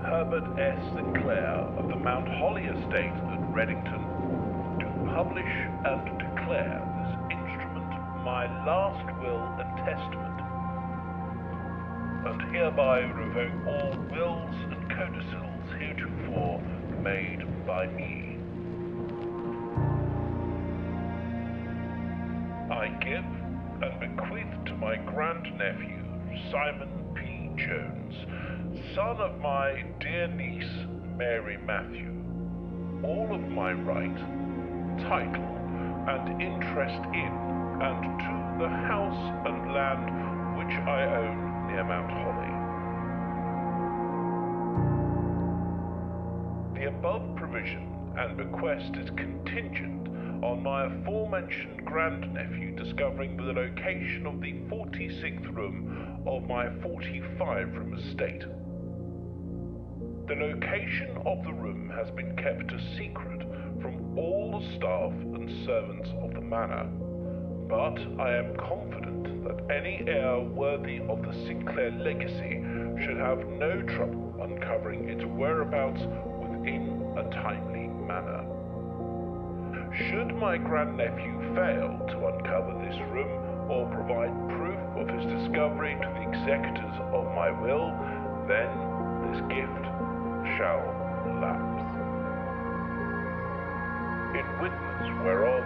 Herbert S. Sinclair of the Mount Holly Estate at Reddington, do publish and declare this instrument my last will and testament, and hereby revoke all wills and codicils heretofore made by me. I give and bequeath to my grandnephew, Simon P. Jones, son of my dear niece, Mary Matthew, all of my right, title, and interest in and to the house and land which I own near Mount Holly. The above provision and bequest is contingent on my aforementioned grandnephew discovering the location of the 46th room of my 45-room estate. The location of the room has been kept a secret from all the staff and servants of the manor, but I am confident that any heir worthy of the Sinclair legacy should have no trouble uncovering its whereabouts within a timely manner. Should my grandnephew fail to uncover this room or provide proof of his discovery to the executors of my will, then this gift shall lapse. In witness whereof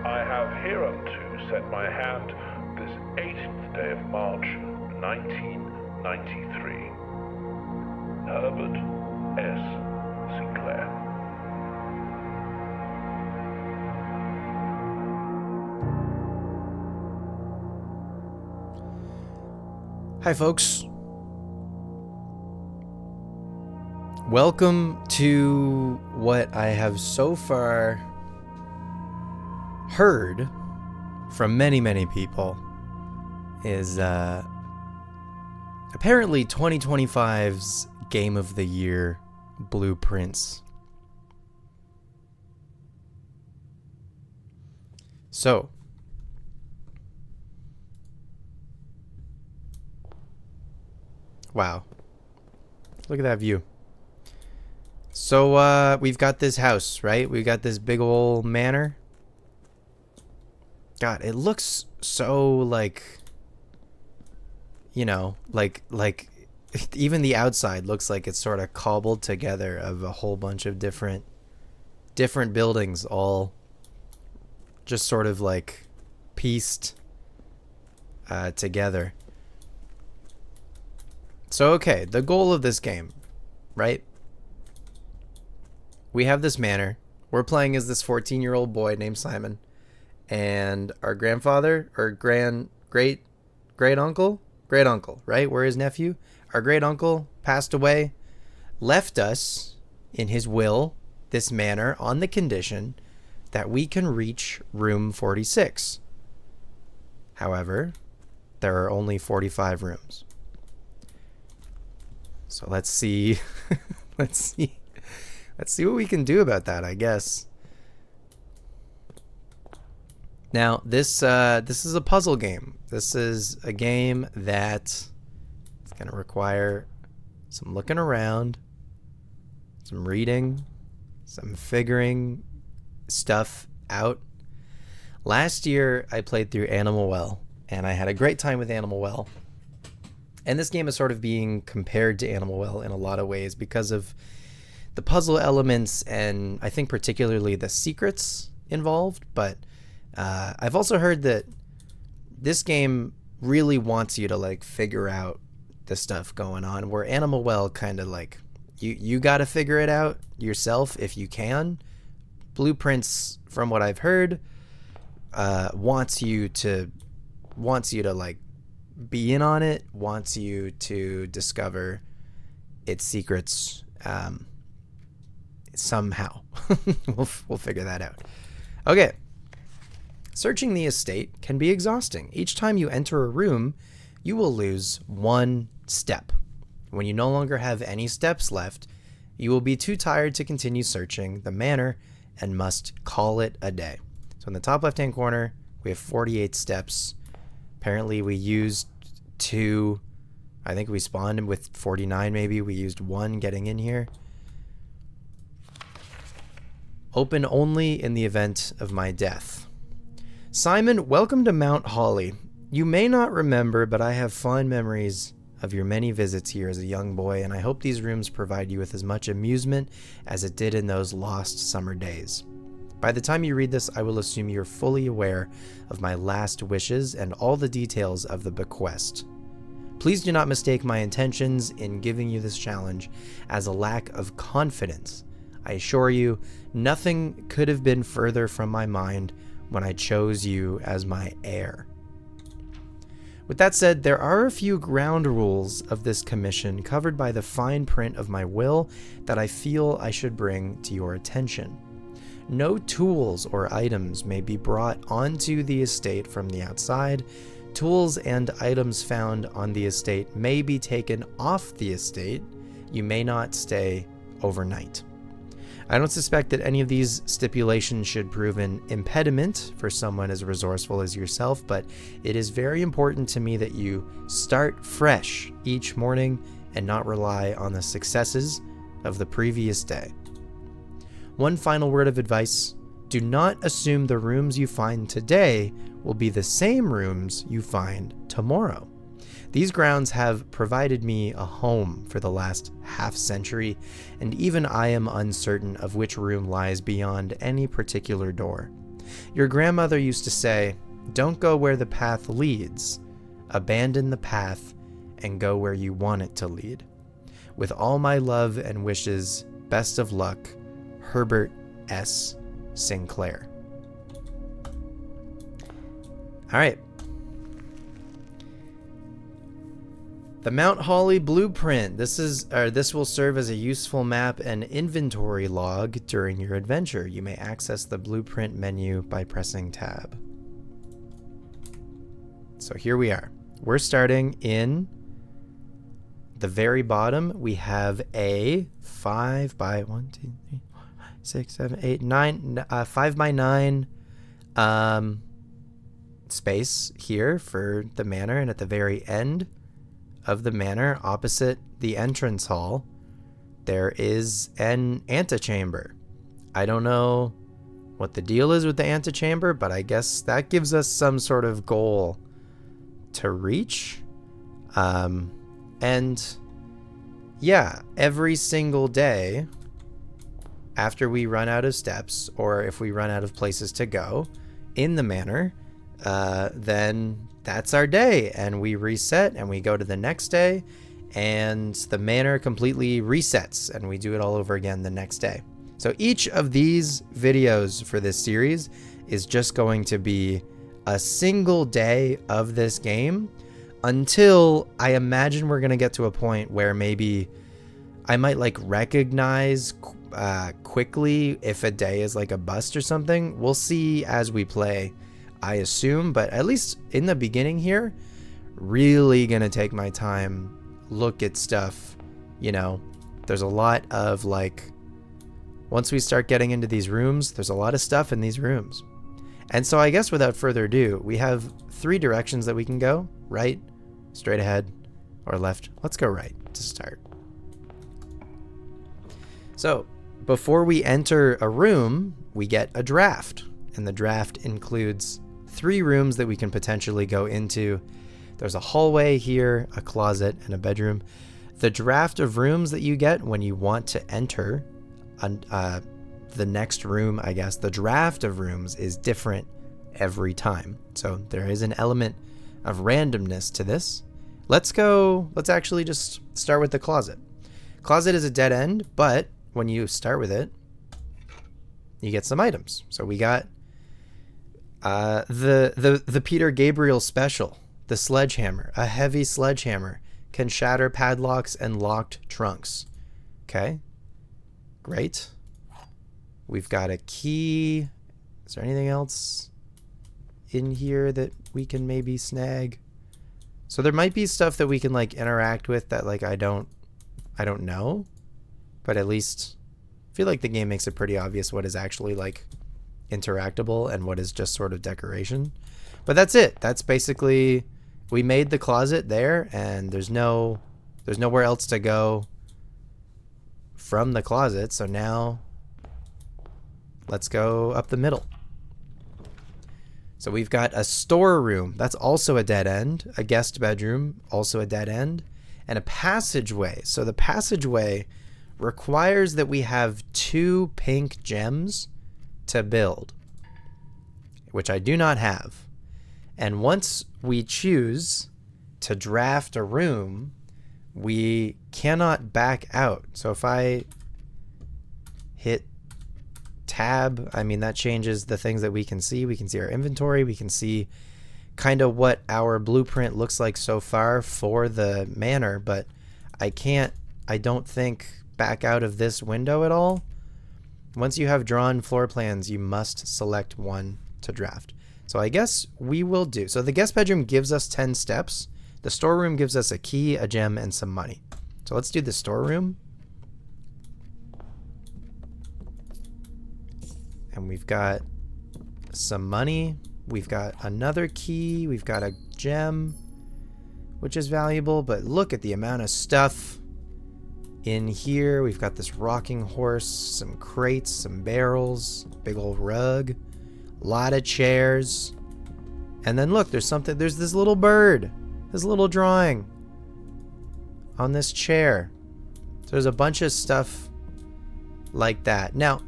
I have hereunto set my hand this 18th day of March, 1993. Herbert S. Sinclair. Hi folks, welcome to what I have so far heard from many people is apparently 2025's Game of the Year blueprints. So, wow. Look at that view. So, we've got this house, right? We've got this big old manor. God, it looks so like, you know, like even the outside looks like it's sort of cobbled together of a whole bunch of different buildings all just sort of like pieced together. So, okay, the goal of this game, right? We have this manor. We're playing as this 14-year-old boy named Simon. And our grandfather, or great uncle, right? We're his nephew. Our great uncle passed away, left us in his will this manor on the condition that we can reach room 46. However, there are only 45 rooms. So let's see let's see what we can do about that, I guess. Now, this is a puzzle game. This is a game that is going to require some looking around, some reading, some figuring stuff out. Last year, I played through Animal Well, and I had a great time with Animal Well. And this game is sort of being compared to Animal Well in a lot of ways because of the puzzle elements and I think particularly the secrets involved. But I've also heard that this game really wants you to like figure out the stuff going on, where Animal Well kind of like you got to figure it out yourself if you can. Blueprints, from what I've heard, wants you to like be in on it, wants you to discover its secrets somehow. We'll figure that out. Okay. Searching the estate can be exhausting. Each time you enter a room, you will lose one step. When you no longer have any steps left, you will be too tired to continue searching the manor and must call it a day. So in the top left-hand corner, we have 48 steps. Apparently we used 2 I think we spawned with 49 maybe. We used 1 getting in here. Open only in the event of my death. Simon, welcome to Mount Holly. You may not remember, but I have fond memories of your many visits here as a young boy, and I hope these rooms provide you with as much amusement as it did in those lost summer days. By the time you read this, I will assume you're fully aware of my last wishes and all the details of the bequest. Please do not mistake my intentions in giving you this challenge as a lack of confidence. I assure you, nothing could have been further from my mind when I chose you as my heir. With that said, there are a few ground rules of this commission covered by the fine print of my will that I feel I should bring to your attention. No tools or items may be brought onto the estate from the outside. Tools and items found on the estate may be taken off the estate. You may not stay overnight. I don't suspect that any of these stipulations should prove an impediment for someone as resourceful as yourself, but it is very important to me that you start fresh each morning and not rely on the successes of the previous day. One final word of advice: do not assume the rooms you find today will be the same rooms you find tomorrow. These grounds have provided me a home for the last half-century, and even I am uncertain of which room lies beyond any particular door. Your grandmother used to say, "Don't go where the path leads. Abandon the path and go where you want it to lead." With all my love and wishes, best of luck, Herbert S. Sinclair. All right. The Mount Holly Blueprint. This will serve as a useful map and inventory log during your adventure. You may access the blueprint menu by pressing tab. So here we are. We're starting in the very bottom. We have a 5 by 1, 2, 3, 6, 7, 8, 9, 5 by 9 space here for the manor, and at the very end of the manor, opposite the entrance hall, there is an antechamber. I don't know what the deal is with the antechamber, but I guess that gives us some sort of goal to reach. And yeah, every single day after we run out of steps, or if we run out of places to go in the manor, then that's our day, and we reset and we go to the next day, and the manor completely resets and we do it all over again the next day. So each of these videos for this series is just going to be a single day of this game, until I imagine we're going to get to a point where maybe I might like recognize quickly if a day is like a bust or something. We'll see as we play, I assume, but at least in the beginning here, really gonna take my time, look at stuff, you know. There's a lot of like, once we start getting into these rooms, there's a lot of stuff in these rooms. And so I guess without further ado, we have 3 directions that we can go: right, straight ahead, or left. Let's go right to start. So before we enter a room, we get a draft, and the draft includes 3 rooms that we can potentially go into. There's a hallway here, a closet, and a bedroom. The draft of rooms that you get when you want to enter the next room, I guess, the draft of rooms is different every time. So there is an element of randomness to this. Let's actually just start with the closet. Closet is a dead end, but when you start with it, you get some items. So we got the Peter Gabriel special, the sledgehammer. A heavy sledgehammer can shatter padlocks and locked trunks. Okay, great. We've got a key. Is there anything else in here that we can maybe snag? So there might be stuff that we can like interact with that like I don't know, but at least I feel like the game makes it pretty obvious what is actually like interactable and what is just sort of decoration. But that's it. That's basically we made the closet there, and there's nowhere else to go from the closet. So now let's go up the middle. So we've got a storeroom. That's also a dead end. A guest bedroom, also a dead end. And a passageway. So the passageway requires that we have 2 pink gems to build, which I do not have. And once we choose to draft a room, we cannot back out. So if I hit tab, I mean, that changes the things that we can see. We can see our inventory. We can see kind of what our blueprint looks like so far for the manor, but I don't think, back out of this window at all. Once you have drawn floor plans, you must select one to draft. So I guess we will do. So the guest bedroom gives us 10 steps. The storeroom gives us a key, a gem, and some money. So let's do the storeroom. And we've got some money. We've got another key. We've got a gem, which is valuable. But look at the amount of stuff in here. We've got this rocking horse, some crates, some barrels, big old rug, a lot of chairs. And then look, there's this little bird, this little drawing on this chair. So there's a bunch of stuff like that. Now,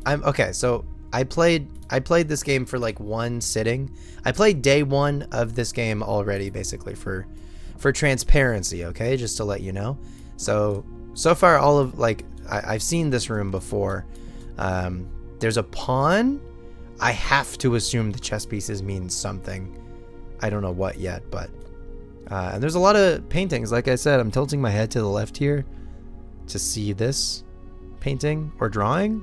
so I played this game for like one sitting. I played day 1 of this game already, basically for transparency, okay? Just to let you know. So far I've seen this room before. There's a pawn. I have to assume the chess pieces mean something. I don't know what yet, but and there's a lot of paintings. Like I said, I'm tilting my head to the left here to see this painting or drawing.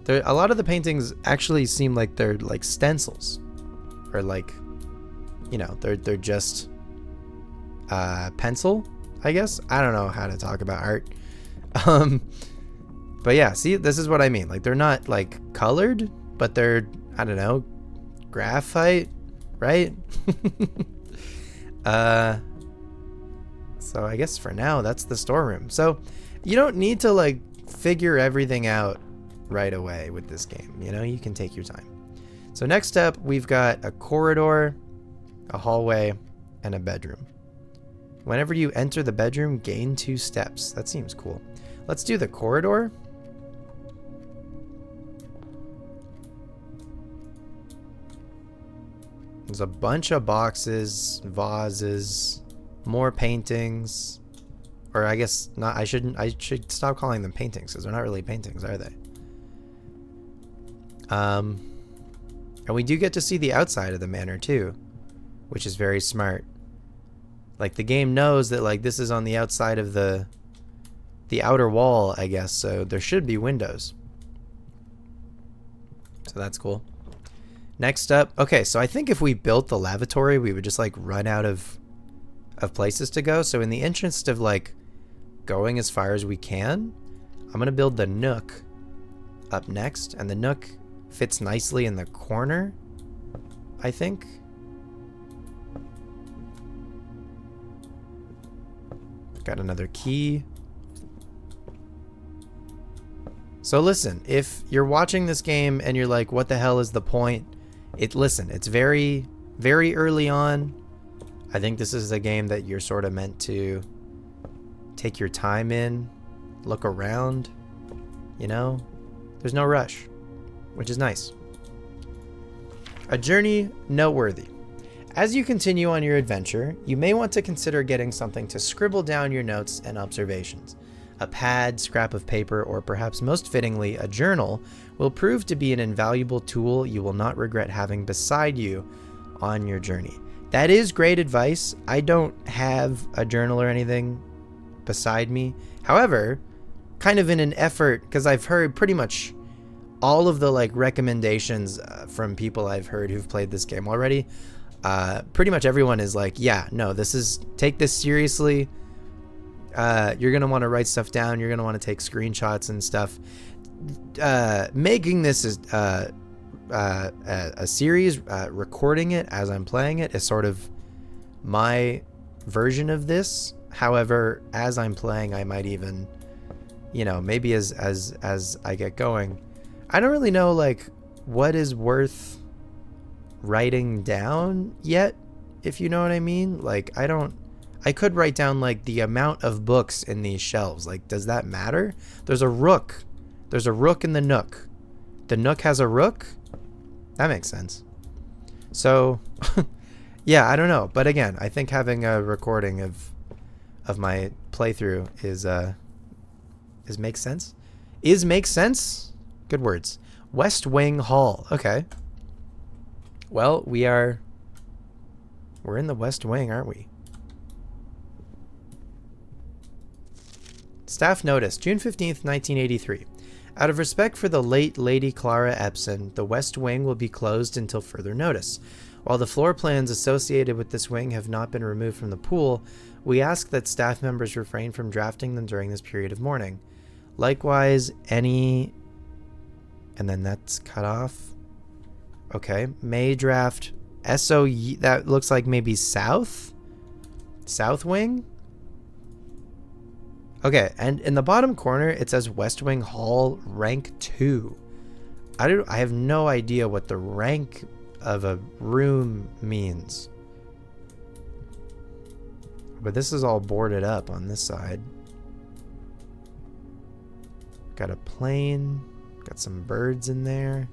A lot of the paintings actually seem like they're like stencils, or like, you know, they're just pencil, I guess. I don't know how to talk about art. But yeah, see, this is what I mean. Like, they're not like colored, but they're, I don't know, graphite, right? So I guess for now that's the storeroom. So you don't need to like figure everything out right away with this game. You know, you can take your time. So next up, we've got a corridor, a hallway, and a bedroom. Whenever you enter the bedroom, gain 2 steps. That seems cool. Let's do the corridor. There's a bunch of boxes, vases, more paintings. Or I guess not. I should stop calling them paintings, because they're not really paintings, are they? And we do get to see the outside of the manor too, which is very smart. Like, the game knows that like this is on the outside of the outer wall, I guess, so there should be windows. So that's cool. Next up, okay, so I think if we built the lavatory, we would just like run out of places to go. So in the interest of like going as far as we can, I'm gonna build the nook up next, and the nook fits nicely in the corner, I think. Got another key. So listen, if you're watching this game and you're like, what the hell is the point? Listen, it's very, very early on. I think this is a game that you're sort of meant to take your time in, look around, you know? There's no rush, which is nice. A journey noteworthy. As you continue on your adventure, you may want to consider getting something to scribble down your notes and observations. A pad, scrap of paper, or perhaps most fittingly, a journal will prove to be an invaluable tool you will not regret having beside you on your journey. That is great advice. I don't have a journal or anything beside me. However, kind of in an effort, because I've heard pretty much all of the like recommendations from people I've heard who've played this game already. Pretty much everyone is like, yeah, no, take this seriously. You're going to want to write stuff down. You're going to want to take screenshots and stuff. Making this is a series, recording it as I'm playing it is sort of my version of this. However, as I'm playing, I might even, maybe as I get going, I don't really know like what is worth writing down yet, if you know what I mean. Like I could write down like the amount of books in these shelves. Like, does that matter? There's a rook in the nook. The nook has a rook. That makes sense. So yeah, I don't know, but again, I think having a recording of my playthrough is makes sense. Makes sense. Good words. West Wing Hall. Okay. Well, we're in the West Wing, aren't we? Staff notice, June 15th, 1983. Out of respect for the late Lady Clara Epson, the West Wing will be closed until further notice. While the floor plans associated with this wing have not been removed from the pool, we ask that staff members refrain from drafting them during this period of mourning. Likewise, any... And then that's cut off. Okay. May draft SOE. That looks like maybe south? South wing? Okay. And in the bottom corner, it says West Wing Hall rank 2. I have no idea what the rank of a room means. But this is all boarded up on this side. Got a plane. Got some birds in there.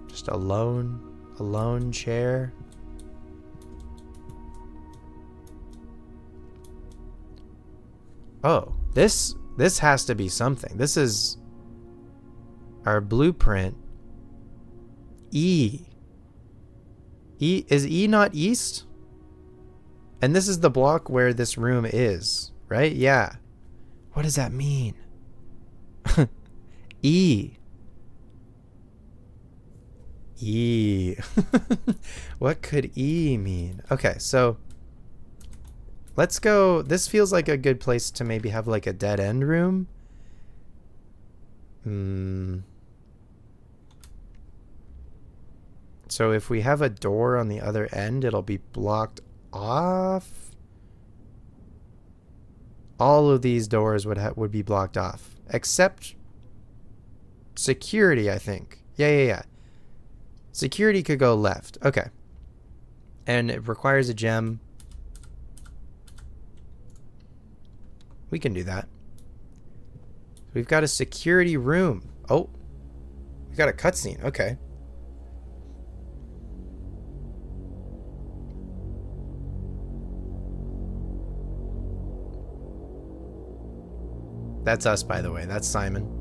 Just a lone chair. Oh, this has to be something. This is our blueprint. E. Is E not east? And this is the block where this room is, right? Yeah. What does that mean? E. E. What could E mean? Okay, so let's go. This feels like a good place to maybe have like a dead end room. So if we have a door on the other end, it'll be blocked off. All of these doors would be blocked off, except security, I think. Yeah. Security could go left. Okay. And it requires a gem. We can do that. We've got a security room. Oh, we got a cutscene. Okay. That's us, by the way. That's Simon.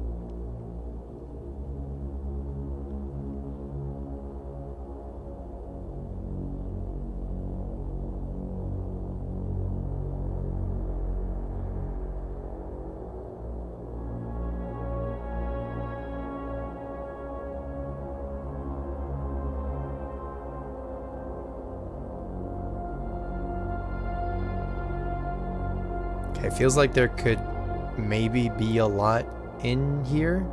Okay, feels like there could maybe be a lot in here.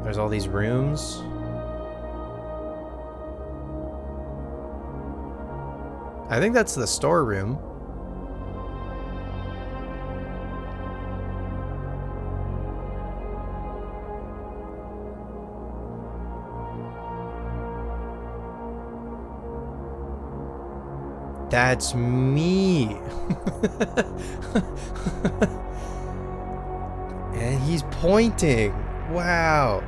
There's all these rooms. I think that's the storeroom. That's me. And he's pointing. Wow.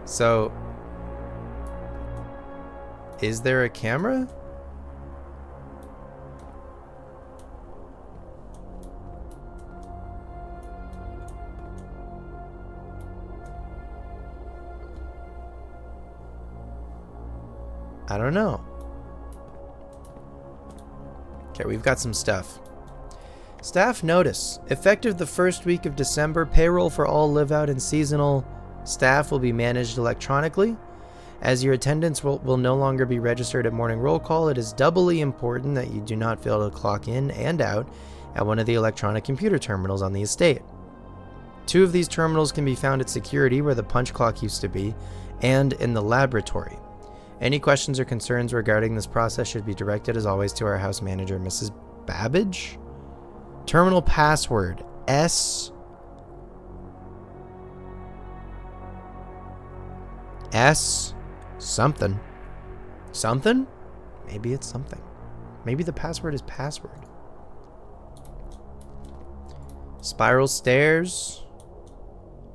So, is there a camera? I don't know. Okay, we've got some stuff. Staff notice. Effective the first week of December, payroll for all live-out and seasonal staff will be managed electronically. As your attendance will no longer be registered at morning roll call, it is doubly important that you do not fail to clock in and out at one of the electronic computer terminals on the estate. 2 of these terminals can be found at security, where the punch clock used to be, and in the laboratory. Any questions or concerns regarding this process should be directed, as always, to our house manager, Mrs. Babbage. Terminal password, S something. Something? Maybe it's something. Maybe the password is password. Spiral stairs.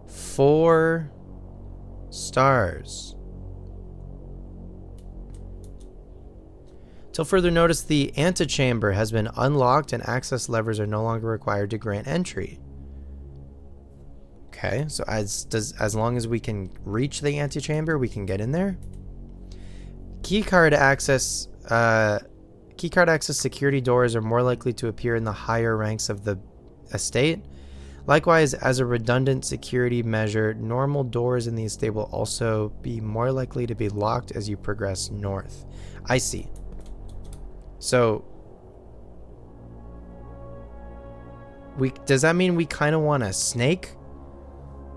4 stars. Till further notice, the antechamber has been unlocked and access levers are no longer required to grant entry. Okay, so as long as we can reach the antechamber, we can get in there. Keycard access security doors are more likely to appear in the higher ranks of the estate. Likewise, as a redundant security measure, normal doors in the estate will also be more likely to be locked as you progress north. I see. So, does that mean we kind of want a snake?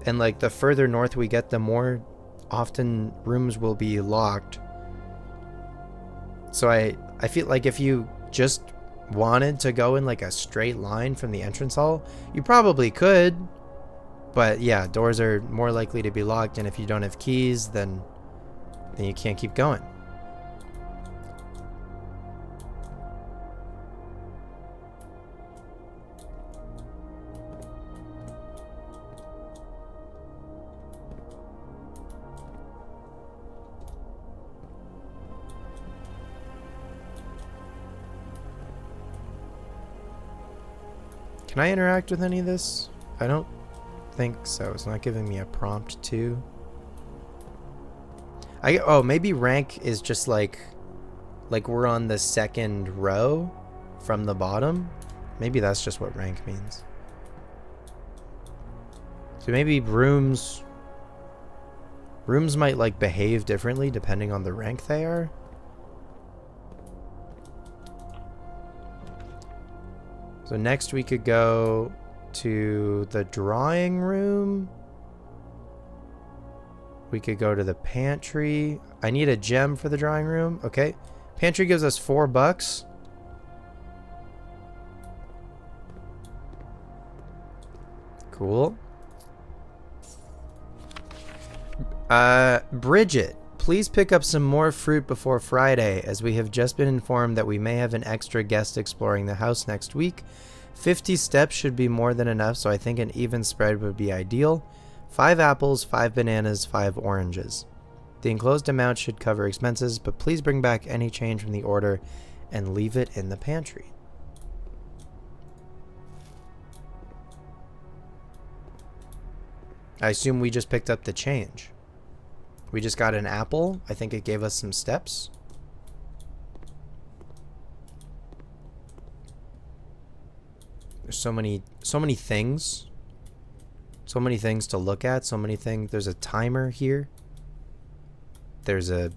And like the further north we get, the more often rooms will be locked. So I feel like if you just wanted to go in like a straight line from the entrance hall, you probably could. But yeah, doors are more likely to be locked, and if you don't have keys, then you can't keep going. Can I interact with any of this? I don't think so. It's not giving me a prompt to. Oh, maybe rank is just like we're on the second row from the bottom. Maybe that's just what rank means. So maybe rooms might like behave differently depending on the rank they are. So next we could go to the drawing room. We could go to the pantry. I need a gem for the drawing room. Okay. Pantry gives us $4. Cool. Bridget, please pick up some more fruit before Friday, as we have just been informed that we may have an extra guest exploring the house next week. 50 steps should be more than enough, so I think an even spread would be ideal. 5 apples, 5 bananas, 5 oranges. The enclosed amount should cover expenses, but please bring back any change from the order and leave it in the pantry. I assume we just picked up the change. We just got an apple. I think it gave us some steps. There's so many things. So many things to look at. So many things. There's a timer here. There's a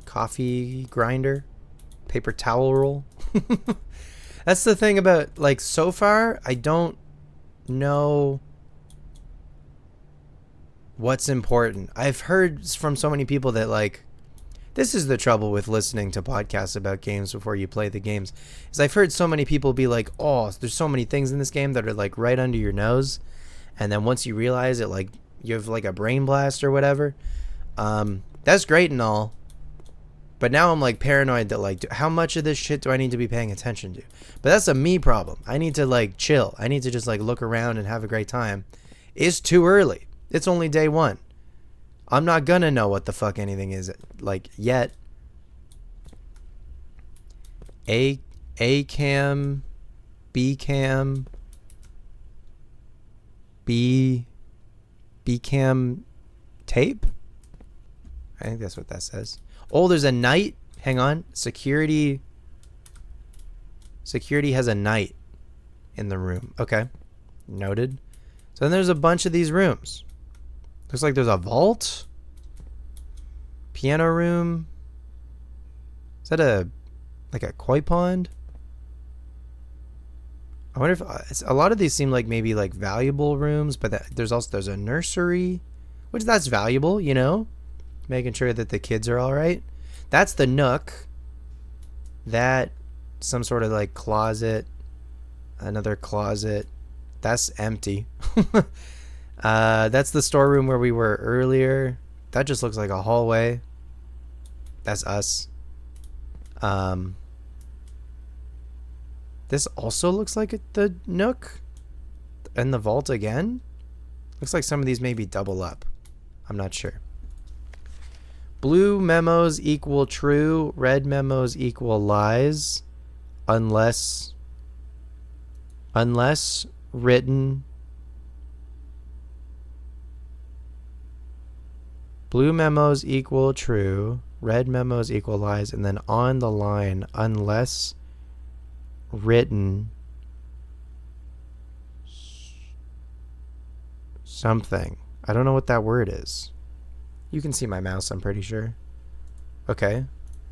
coffee grinder. Paper towel roll. That's the thing about, like, so far, I don't know what's important. I've heard from so many people that, like, this is the trouble with listening to podcasts about games before you play the games, is I've heard so many people be like, oh, there's so many things in this game that are like right under your nose, and then once you realize it, like, you have like a brain blast or whatever. That's great and all, but now I'm like paranoid that, like, how much of this shit do I need to be paying attention to? But that's a me problem. I need to, like, chill. I need to just, like, look around and have a great time. It's too early. It's only day 1. I'm not gonna know what the fuck anything is, like, yet. A cam, B cam, B cam tape? I think that's what that says. Oh, there's a night. Hang on. Security has a night in the room. Okay. Noted. So then there's a bunch of these rooms. Looks like there's a vault. Piano room. Is that like a koi pond? I wonder if a lot of these seem like maybe like valuable rooms, but there's a nursery, which that's valuable, you know, making sure that the kids are all right. That's the nook. That some sort of like closet, another closet. That's empty. That's the storeroom where we were earlier. That just looks like a hallway. That's us. This also looks like the nook and the vault again. Looks like some of these maybe double up. I'm not sure. Blue memos equal true. Red memos equal lies. Unless written. Blue memos equal true. Red memos equal lies. And then on the line, unless written something. I don't know what that word is. You can see my mouse, I'm pretty sure. Okay.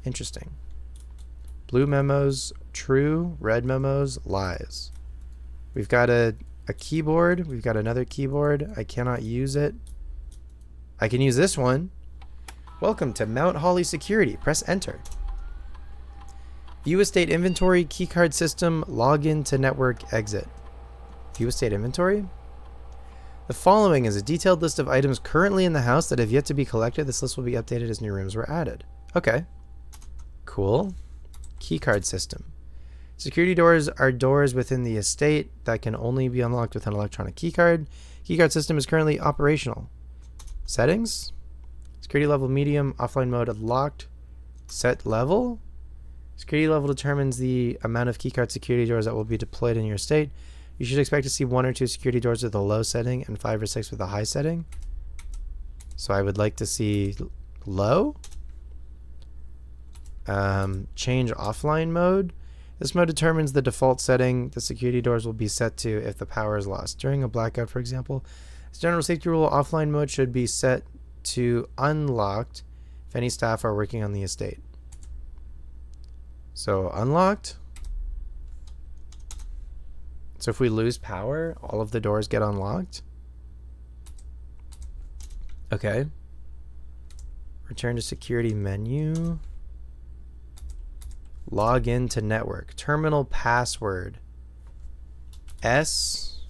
Interesting. Blue memos, true. Red memos, lies. We've got a keyboard. We've got another keyboard. I cannot use it. I can use this one. Welcome to Mount Holly Security. Press enter. View estate inventory, keycard system, login to network, exit. View estate inventory? The following is a detailed list of items currently in the house that have yet to be collected. This list will be updated as new rooms were added. Okay. Cool. Keycard system. Security doors are doors within the estate that can only be unlocked with an electronic keycard. Keycard system is currently operational. Settings. Security level medium, offline mode locked. Set level. Security level determines the amount of keycard security doors that will be deployed in your estate. You should expect to see 1 or 2 security doors with a low setting and 5 or 6 with a high setting. So I would like to see low. Change offline mode. This mode determines the default setting the security doors will be set to if the power is lost. During a blackout, for example, as a general safety rule, offline mode should be set to unlocked if any staff are working on the estate. So unlocked. So if we lose power, all of the doors get unlocked. Okay. Return to security menu. Log in to network. Terminal password. S.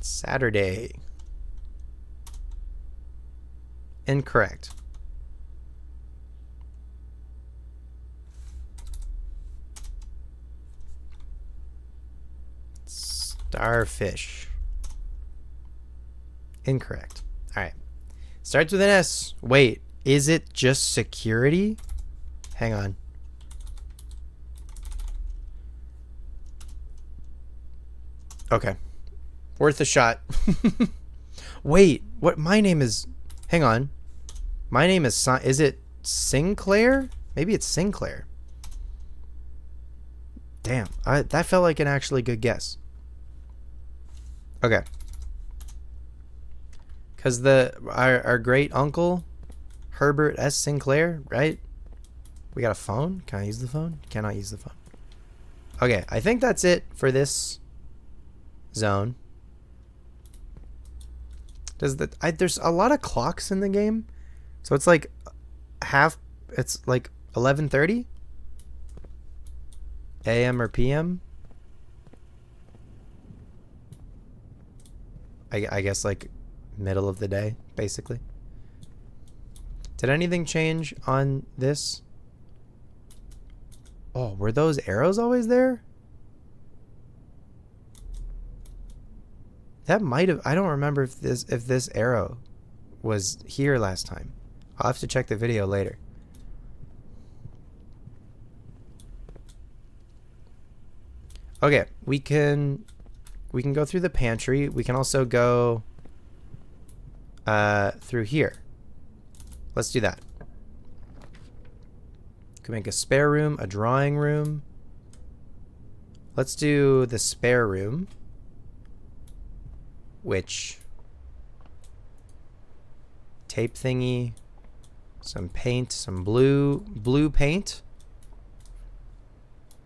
Saturday. Incorrect. Starfish. Incorrect. All right. Starts with an S. Wait, is it just security? Hang on. Okay. Worth a shot. Wait, what? My name is... Hang on. My name is... Is it Sinclair? Maybe it's Sinclair. Damn. That felt like an actually good guess. Okay. Because our great uncle, Herbert S. Sinclair, right? We got a phone? Can I use the phone? Cannot use the phone. Okay, I think that's it for this zone. There's a lot of clocks in the game, so it's like it's like 11:30 a.m. or p.m. I guess like middle of the day, basically. Did anything change on this? Oh, were those arrows always there? That might have... I don't remember if this arrow was here last time. I'll have to check the video later. Okay, we can go through the pantry. We can also go through here. Let's do that. Can make a spare room, a drawing room, Let's do the spare room, which tape thingy, some paint, some blue paint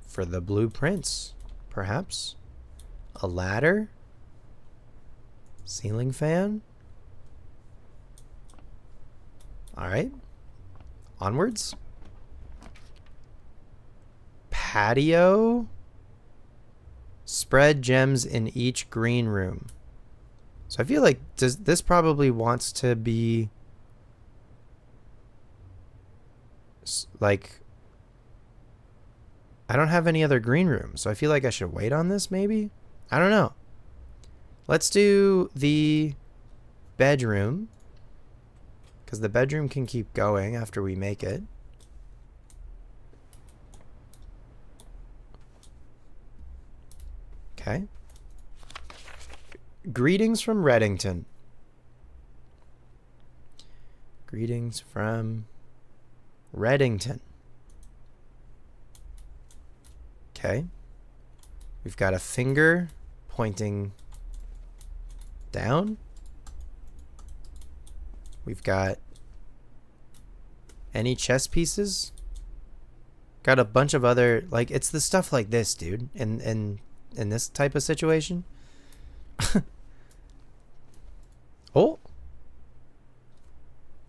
for the blueprints, perhaps. A ladder, ceiling fan. All right, onwards. Patio. Spread gems in each green room. So I feel like this probably wants to be like, I don't have any other green rooms, so I feel like I should wait on this maybe? I don't know. Let's do the bedroom, because the bedroom can keep going after we make it. Okay. Greetings from Reddington. Greetings from Reddington. Okay. We've got a finger pointing down. We've got any chess pieces. Got a bunch of other, like, it's the stuff like this, dude. In this type of situation. Oh.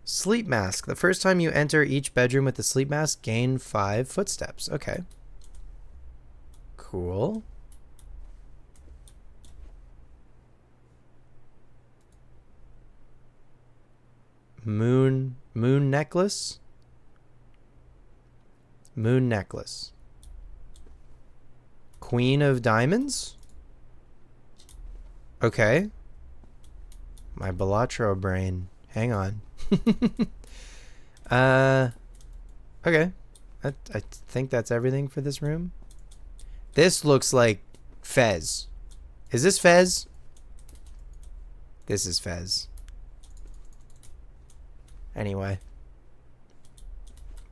Sleep mask. The first time you enter each bedroom with the sleep mask, gain 5 footsteps. Okay. Cool. Moon necklace. Moon necklace. Queen of diamonds. Okay. My Balatro brain. Hang on. Okay. I think that's everything for this room. This looks like Fez. Is this Fez? This is Fez. Anyway.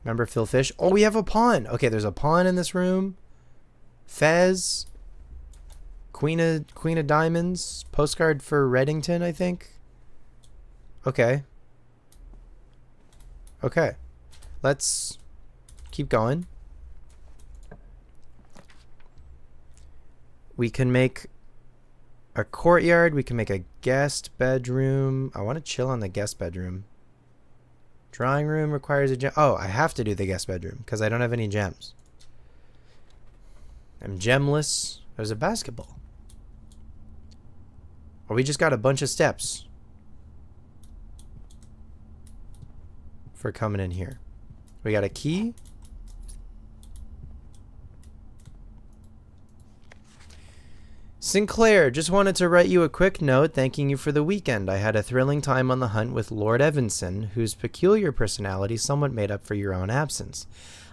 Remember Phil Fish? Oh, we have a pawn. Okay, there's a pawn in this room. Fez. Queen of diamonds. Postcard for Reddington, I think. Okay. Okay. Let's keep going. We can make a courtyard. We can make a guest bedroom. I want to chill on the guest bedroom. Drawing room requires a gem. Oh, I have to do the guest bedroom because I don't have any gems. I'm gemless. There's a basketball. Oh, we just got a bunch of steps for coming in here. We got a key. Sinclair, just wanted to write you a quick note thanking you for the weekend. I had a thrilling time on the hunt with Lord Evanson, whose peculiar personality somewhat made up for your own absence.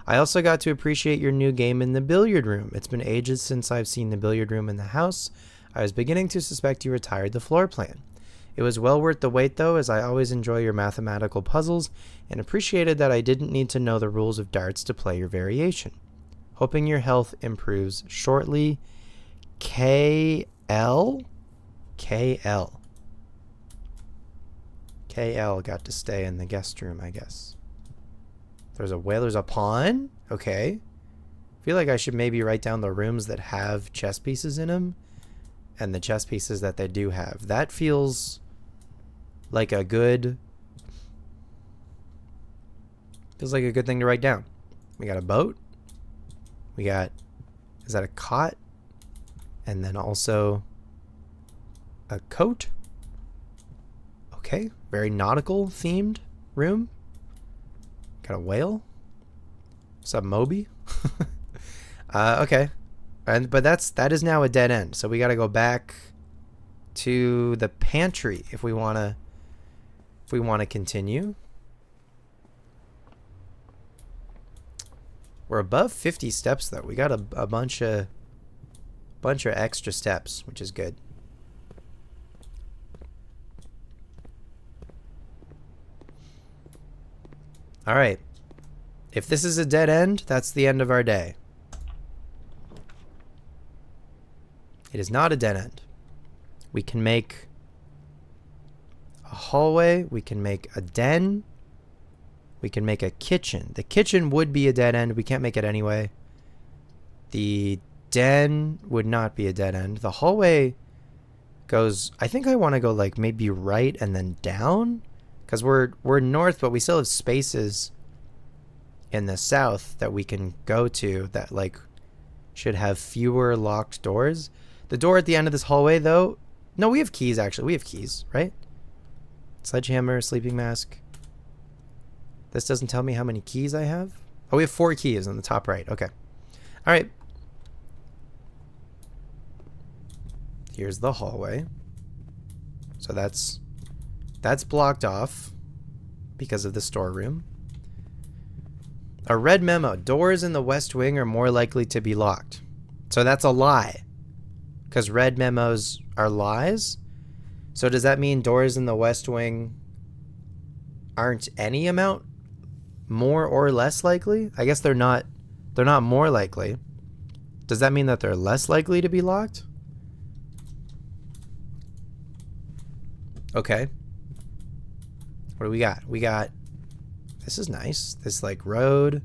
I also got to appreciate your new game in the billiard room. It's been ages since I've seen the billiard room in the house. I was beginning to suspect you retired the floor plan. It was well worth the wait though, as I always enjoy your mathematical puzzles and appreciated that I didn't need to know the rules of darts to play your variation. Hoping your health improves shortly. KL got to stay in the guest room, I guess. There's a whale, there's a pawn. Okay. I feel like I should maybe write down the rooms that have chess pieces in them and the chess pieces that they do have. That feels like a good thing to write down. We got a boat. We got, is that a cot? And then also a coat. Okay, very nautical themed room. Got a whale. What's up, Moby? Okay, but that is now a dead end. So we got to go back to the pantry if we wanna continue. We're above 50 steps though. We got a bunch of extra steps, which is good. All right. If this is a dead end, that's the end of our day. It is not a dead end. We can make a hallway. We can make a den. We can make a kitchen. The kitchen would be a dead end. We can't make it anyway. The den would not be a dead end. The hallway goes... I think I want to go like maybe right and then down. Because we're north, but we still have spaces in the south that we can go to that like should have fewer locked doors. The door at the end of this hallway, though... No, we have keys, actually. We have keys, right? Sledgehammer, sleeping mask. This doesn't tell me how many keys I have. Oh, we have 4 keys on the top right. Okay. All right. Here's the hallway. So that's blocked off because of the storeroom. A red memo. Doors in the west wing are more likely to be locked. So that's a lie. Because red memos are lies. So does that mean doors in the west wing aren't any amount more or less likely? I guess they're not more likely. Does that mean that they're less likely to be locked? Okay. What do we got? We got... This is nice. This, like, road.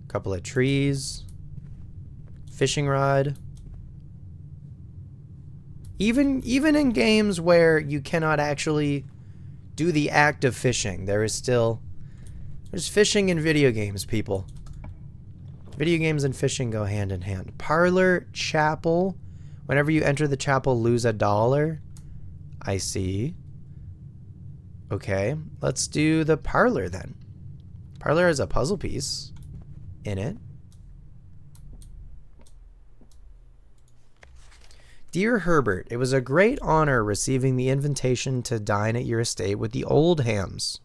Couple of trees. Fishing rod. Even in games where you cannot actually do the act of fishing, there's fishing in video games, people. Video games and fishing go hand in hand. Parlor, chapel. Whenever you enter the chapel, lose $1. I see. Okay, let's do the parlor then. Parlor has a puzzle piece in it. Dear Herbert, it was a great honor receiving the invitation to dine at your estate with the Oldhams.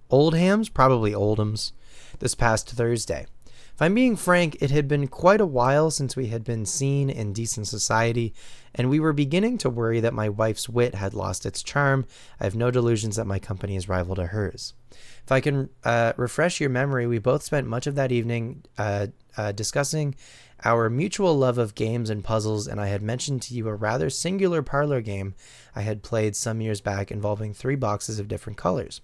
Oldhams? Probably Oldhams. This past Thursday. If I'm being frank, it had been quite a while since we had been seen in decent society, and we were beginning to worry that my wife's wit had lost its charm. I have no delusions that my company is rival to hers. If I can refresh your memory, we both spent much of that evening discussing our mutual love of games and puzzles, and I had mentioned to you a rather singular parlor game I had played some years back involving 3 boxes of different colors.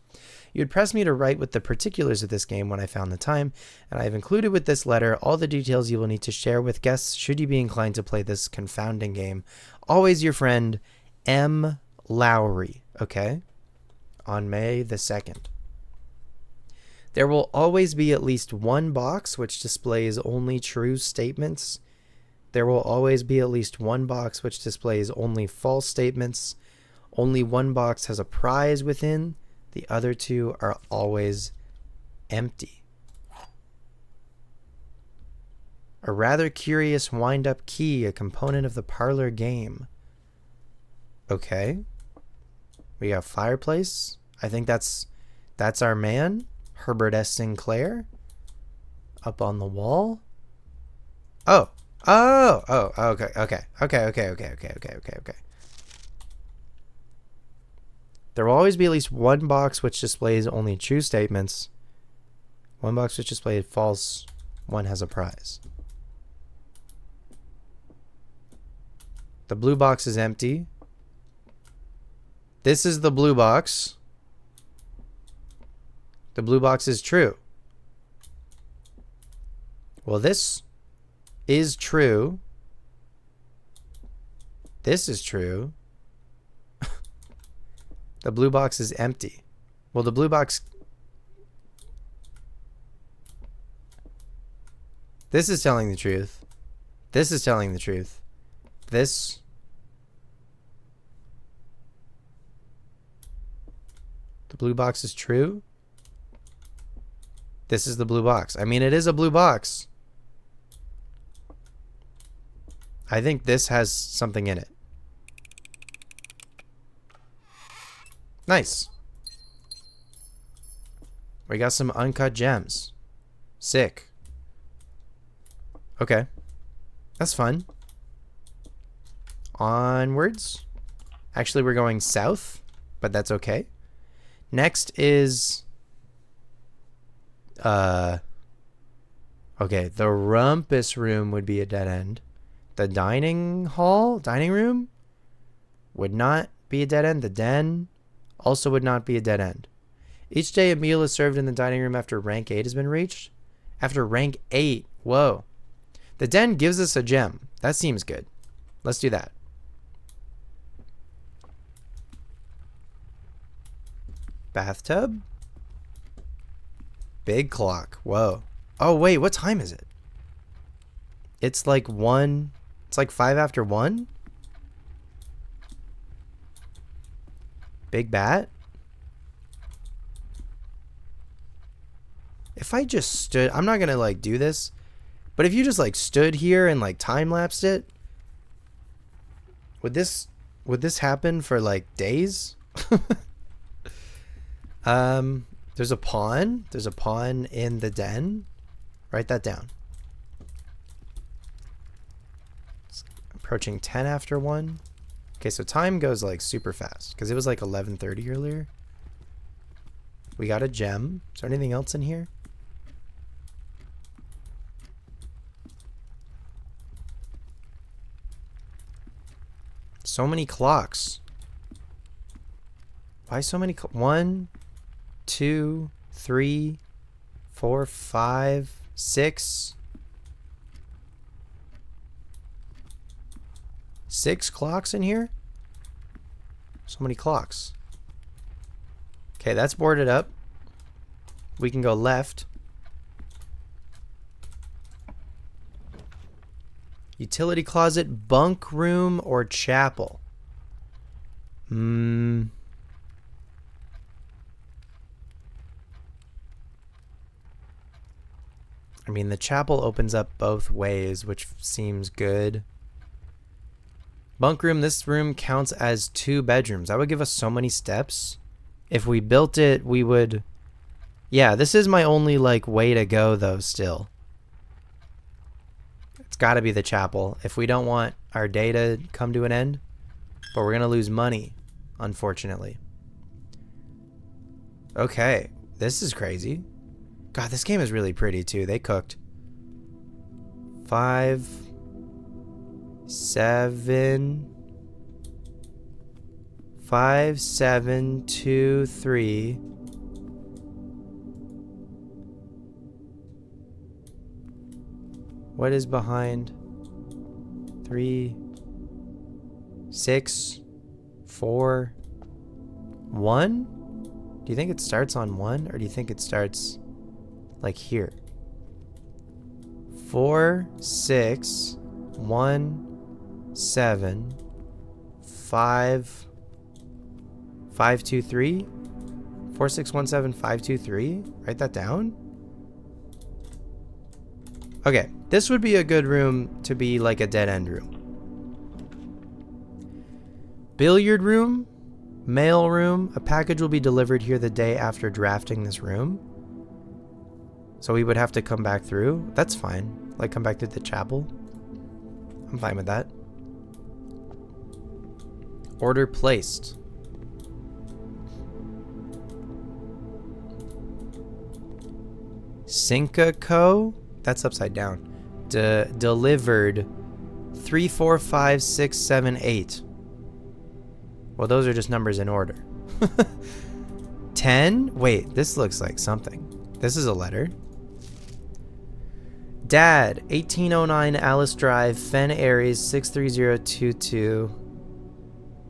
You had pressed me to write with the particulars of this game when I found the time, and I have included with this letter all the details you will need to share with guests should you be inclined to play this confounding game. Always your friend, M. Lowry. Okay? On May the 2nd. There will always be at least one box which displays only true statements. There will always be at least one box which displays only false statements. Only one box has a prize within. The other 2 are always empty. A rather curious wind-up key, a component of the parlor game. Okay. We got fireplace. I think that's our man. Herbert S. Sinclair up on the wall. Oh, okay. There will always be at least one box which displays only true statements. One box which displays false. One has a prize. The blue box is empty. This is the blue box. The blue box is true. Well, this is true. This is true. The blue box is empty. Well, the blue box... This is telling the truth. This is telling the truth. This... The blue box is true. This is the blue box. I mean, it is a blue box. I think this has something in it. Nice. We got some uncut gems. Sick. Okay. That's fun. Onwards. Actually, we're going south, but that's okay. Next is... Okay, the rumpus room would be a dead end. The dining room would not be a dead end. The den also would not be a dead end. Each day a meal is served in the dining room after rank 8 has been reached. After rank 8, whoa. The den gives us a gem. That seems good. Let's do that. Bathtub. Big clock. Whoa. Oh, wait, what time is it? It's like 1. It's like 5 after 1. Big bat. If I just stood, I'm not gonna like do this, but if you just like stood here and like time lapsed it, would this happen for like days? There's a pawn. There's a pawn in the den. Write that down. It's approaching 10 after 1. Okay, so time goes like super fast because it was like 11:30 earlier. We got a gem. Is there anything else in here? So many clocks. Why so many? 1, 2, 3, 4, 5, 6. 6 clocks in here? So many clocks. Okay, that's boarded up. We can go left. Utility closet, bunk room, or chapel? I mean, the chapel opens up both ways, which seems good. Bunk room, this room counts as 2 bedrooms. That would give us so many steps. If we built it, we would... Yeah, this is my only, like, way to go, though, still. It's got to be the chapel. If we don't want our day to come to an end. But we're going to lose money, unfortunately. Okay, this is crazy. God, this game is really pretty, too. They cooked. 5... 7 5 7 2 3. What is behind 3 6 4 1? Do you think it starts on 1 or do you think it starts like here? 4 6 1 7 5 5 2 3 4 6 1 7 5 2 3. Write that down. Okay, this would be a good room to be like a dead end room. Billiard room, mail room. A package will be delivered here the day after drafting this room. So we would have to come back through. That's fine. Like come back through the chapel. I'm fine with that. Order placed. Cinca Co. That's upside down. Delivered 3 4 5 6 7 8. Well, those are just numbers in order. 10. Wait, this looks like something. This is a letter. Dad, 1809 Alice Drive, Fen Aries 63022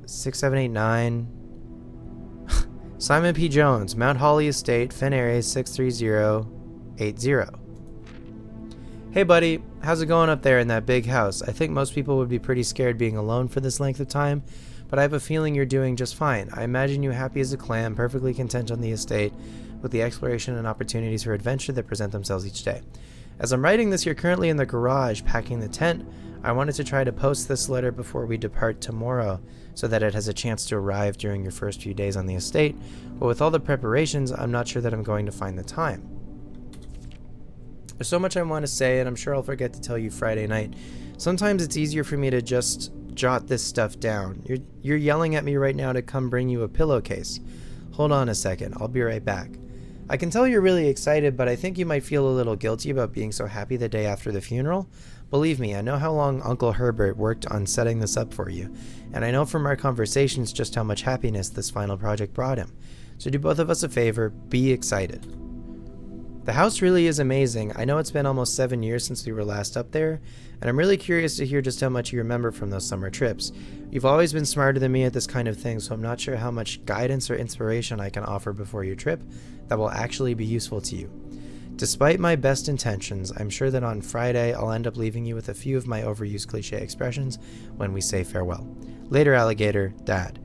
6789. Simon P. Jones, Mount Holly Estate, Fen Aries 63080. Hey buddy, how's it going up there in that big house? I think most people would be pretty scared being alone for this length of time, but I have a feeling you're doing just fine. I imagine you happy as a clam, perfectly content on the estate, with the exploration and opportunities for adventure that present themselves each day. As I'm writing this, you're currently in the garage packing the tent. I wanted to try to post this letter before we depart tomorrow, so that it has a chance to arrive during your first few days on the estate, but with all the preparations, I'm not sure that I'm going to find the time. There's so much I want to say, and I'm sure I'll forget to tell you Friday night. Sometimes it's easier for me to just jot this stuff down. You're yelling at me right now to come bring you a pillowcase. Hold on a second, I'll be right back. I can tell you're really excited, but I think you might feel a little guilty about being so happy the day after the funeral. Believe me, I know how long Uncle Herbert worked on setting this up for you, and I know from our conversations just how much happiness this final project brought him. So do both of us a favor, be excited. The house really is amazing. I know it's been almost 7 years since we were last up there, and I'm really curious to hear just how much you remember from those summer trips. You've always been smarter than me at this kind of thing, so I'm not sure how much guidance or inspiration I can offer before your trip that will actually be useful to you. Despite my best intentions, I'm sure that on Friday I'll end up leaving you with a few of my overused cliche expressions when we say farewell. Later, alligator, Dad.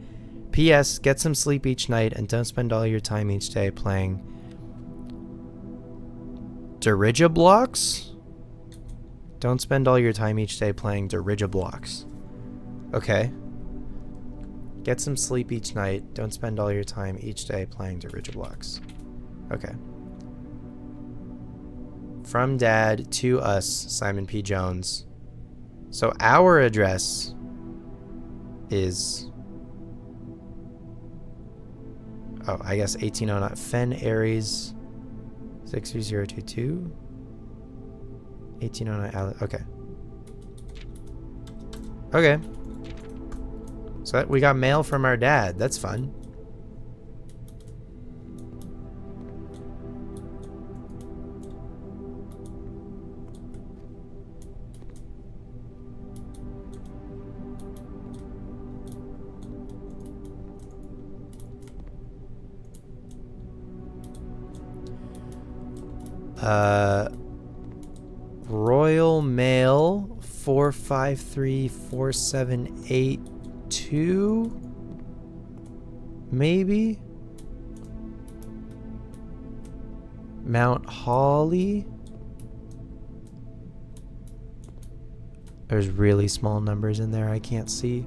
P.S. Get some sleep each night and don't spend all your time each day playing Dirigiblocks? Don't spend all your time each day playing Dirigiblocks. Okay. Get some sleep each night. Don't spend all your time each day playing Dirigiblocks. Okay. From Dad to us, Simon P. Jones. So our address is... Oh, I guess 1809 Fen Aries 63022. 1809 okay. Okay. So we got mail from our dad. That's fun. Royal Mail 4534782, maybe. Mount Holly. There's really small numbers in there I can't see.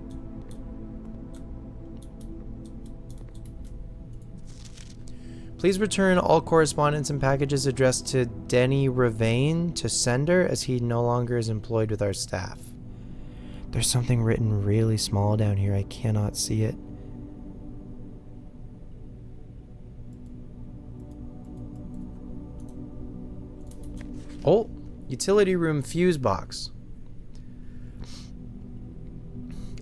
Please return all correspondence and packages addressed to Denny Ravane to sender, as he no longer is employed with our staff. There's something written really small down here. I cannot see it. Oh, utility room fuse box.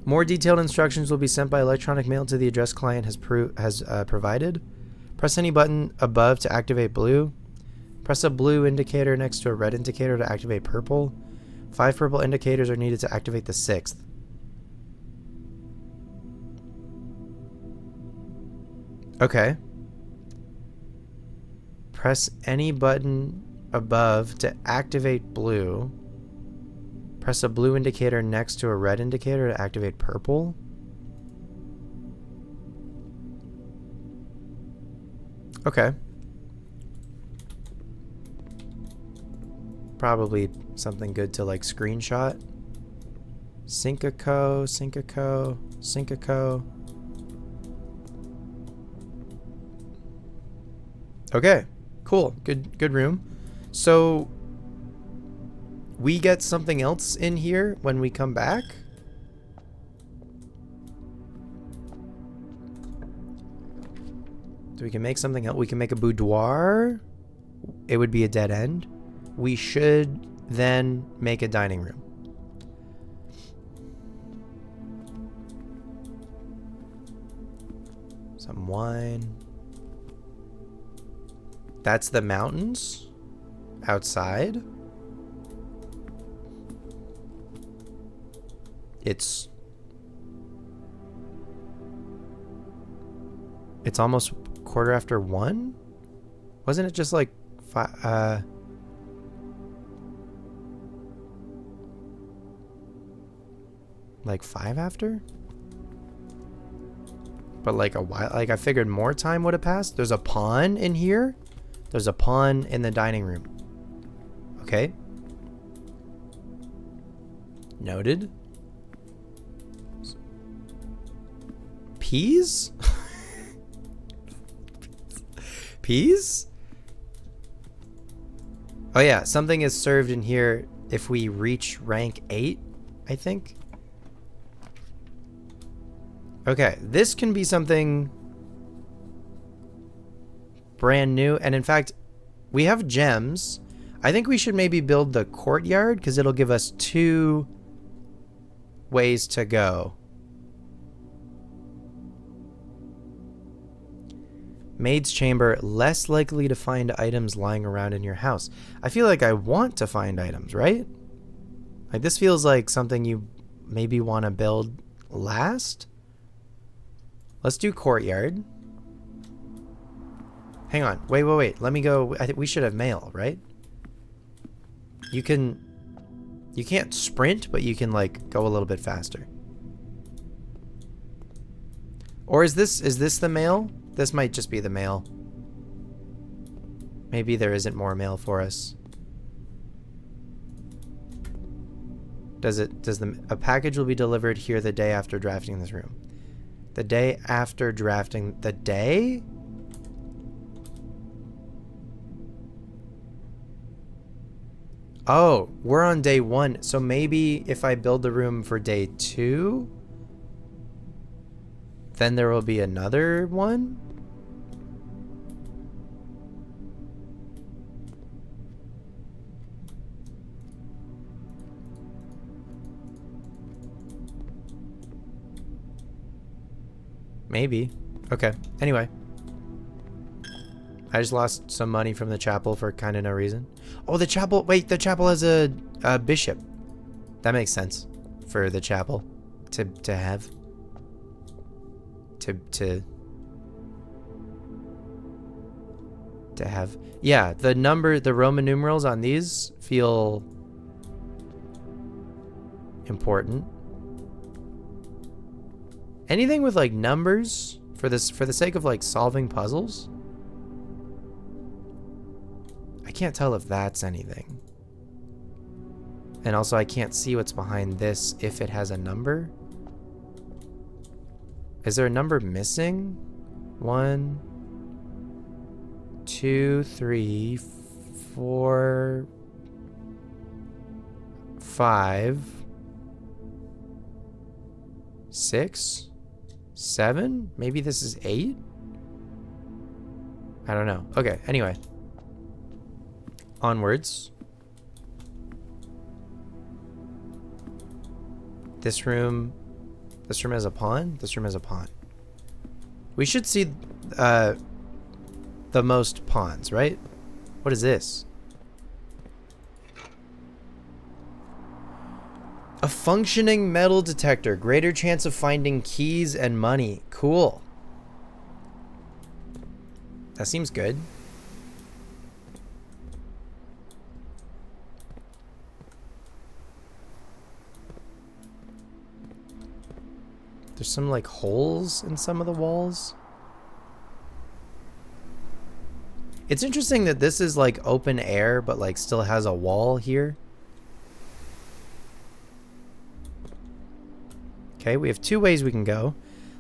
More detailed instructions will be sent by electronic mail to the address client has provided. Press any button above to activate blue. Press a blue indicator next to a red indicator to activate purple. 5 purple indicators are needed to activate the 6th. Okay. Press any button above to activate blue. Press a blue indicator next to a red indicator to activate purple. Okay. Probably something good to like screenshot. Syncaco, Syncaco, Syncaco. Okay, cool. Good room. So we get something else in here when we come back. So we can make something else. We can make a boudoir. It would be a dead end. We should then make a dining room. Some wine. That's the mountains outside. It's almost 1:15. Wasn't it just like like 5 after? But like a while, like I figured more time would have passed. There's a pawn in here. There's a pawn in the dining room. Okay. Noted. Peas? Peas? Oh yeah, something is served in here if we reach rank 8, I think. Okay, this can be something brand new. And in fact, we have gems. I think we should maybe build the courtyard because it'll give us 2 ways to go. Maid's chamber, less likely to find items lying around in your house. I feel like I want to find items, right? Like this feels like something you maybe want to build last. Let's do courtyard. Hang on. Wait. Let me go. I think we should have mail, right? You can't sprint, but you can like go a little bit faster. Or is this the mail? This might just be the mail. Maybe there isn't more mail for us. A package will be delivered here the day after drafting this room. The day after drafting the day? Oh, we're on day 1. So maybe if I build the room for day 2, then there will be another one? Maybe. Okay. Anyway. I just lost some money from the chapel for kind of no reason. Oh, the chapel. Wait, the chapel has a bishop. That makes sense for the chapel to have. To have. Yeah, the Roman numerals on these feel important. Anything with like numbers for the sake of like solving puzzles? I can't tell if that's anything. And also I can't see what's behind this if it has a number. Is there a number missing? 1, 2, 3, 4, 5, 6, 7? Maybe this is 8? I don't know. Okay, anyway. Onwards. This room has a pawn? This room has a pawn. We should see the most pawns, right? What is this? A functioning metal detector. Greater chance of finding keys and money. Cool. That seems good. There's some like holes in some of the walls. It's interesting that this is like open air, but like still has a wall here. Okay, we have 2 ways we can go.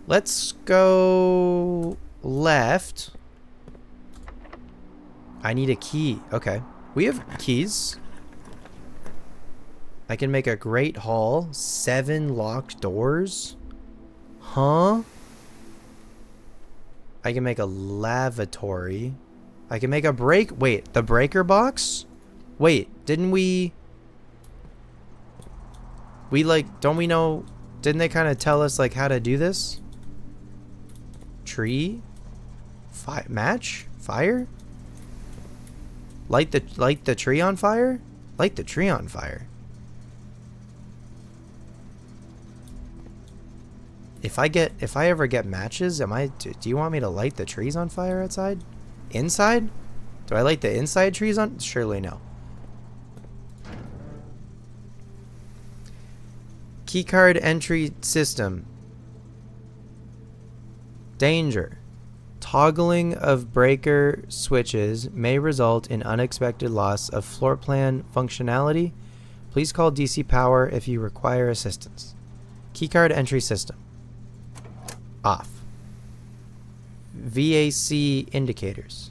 Let's go left. I need a key. Okay, we have keys. I can make a great hall. 7 locked doors. Huh? I can make a lavatory. I can make a break. Wait, the breaker box? Wait, didn't we like, don't we know, didn't they kind of tell us like how to do this? Tree? Match? Fire? Light the tree on fire? Light the tree on fire. If I ever get matches, do you want me to light the trees on fire outside? Inside? Do I light the inside trees on? Surely no. Keycard entry system. Danger. Toggling of breaker switches may result in unexpected loss of floor plan functionality. Please call DC Power if you require assistance. Keycard entry system. Off. VAC indicators.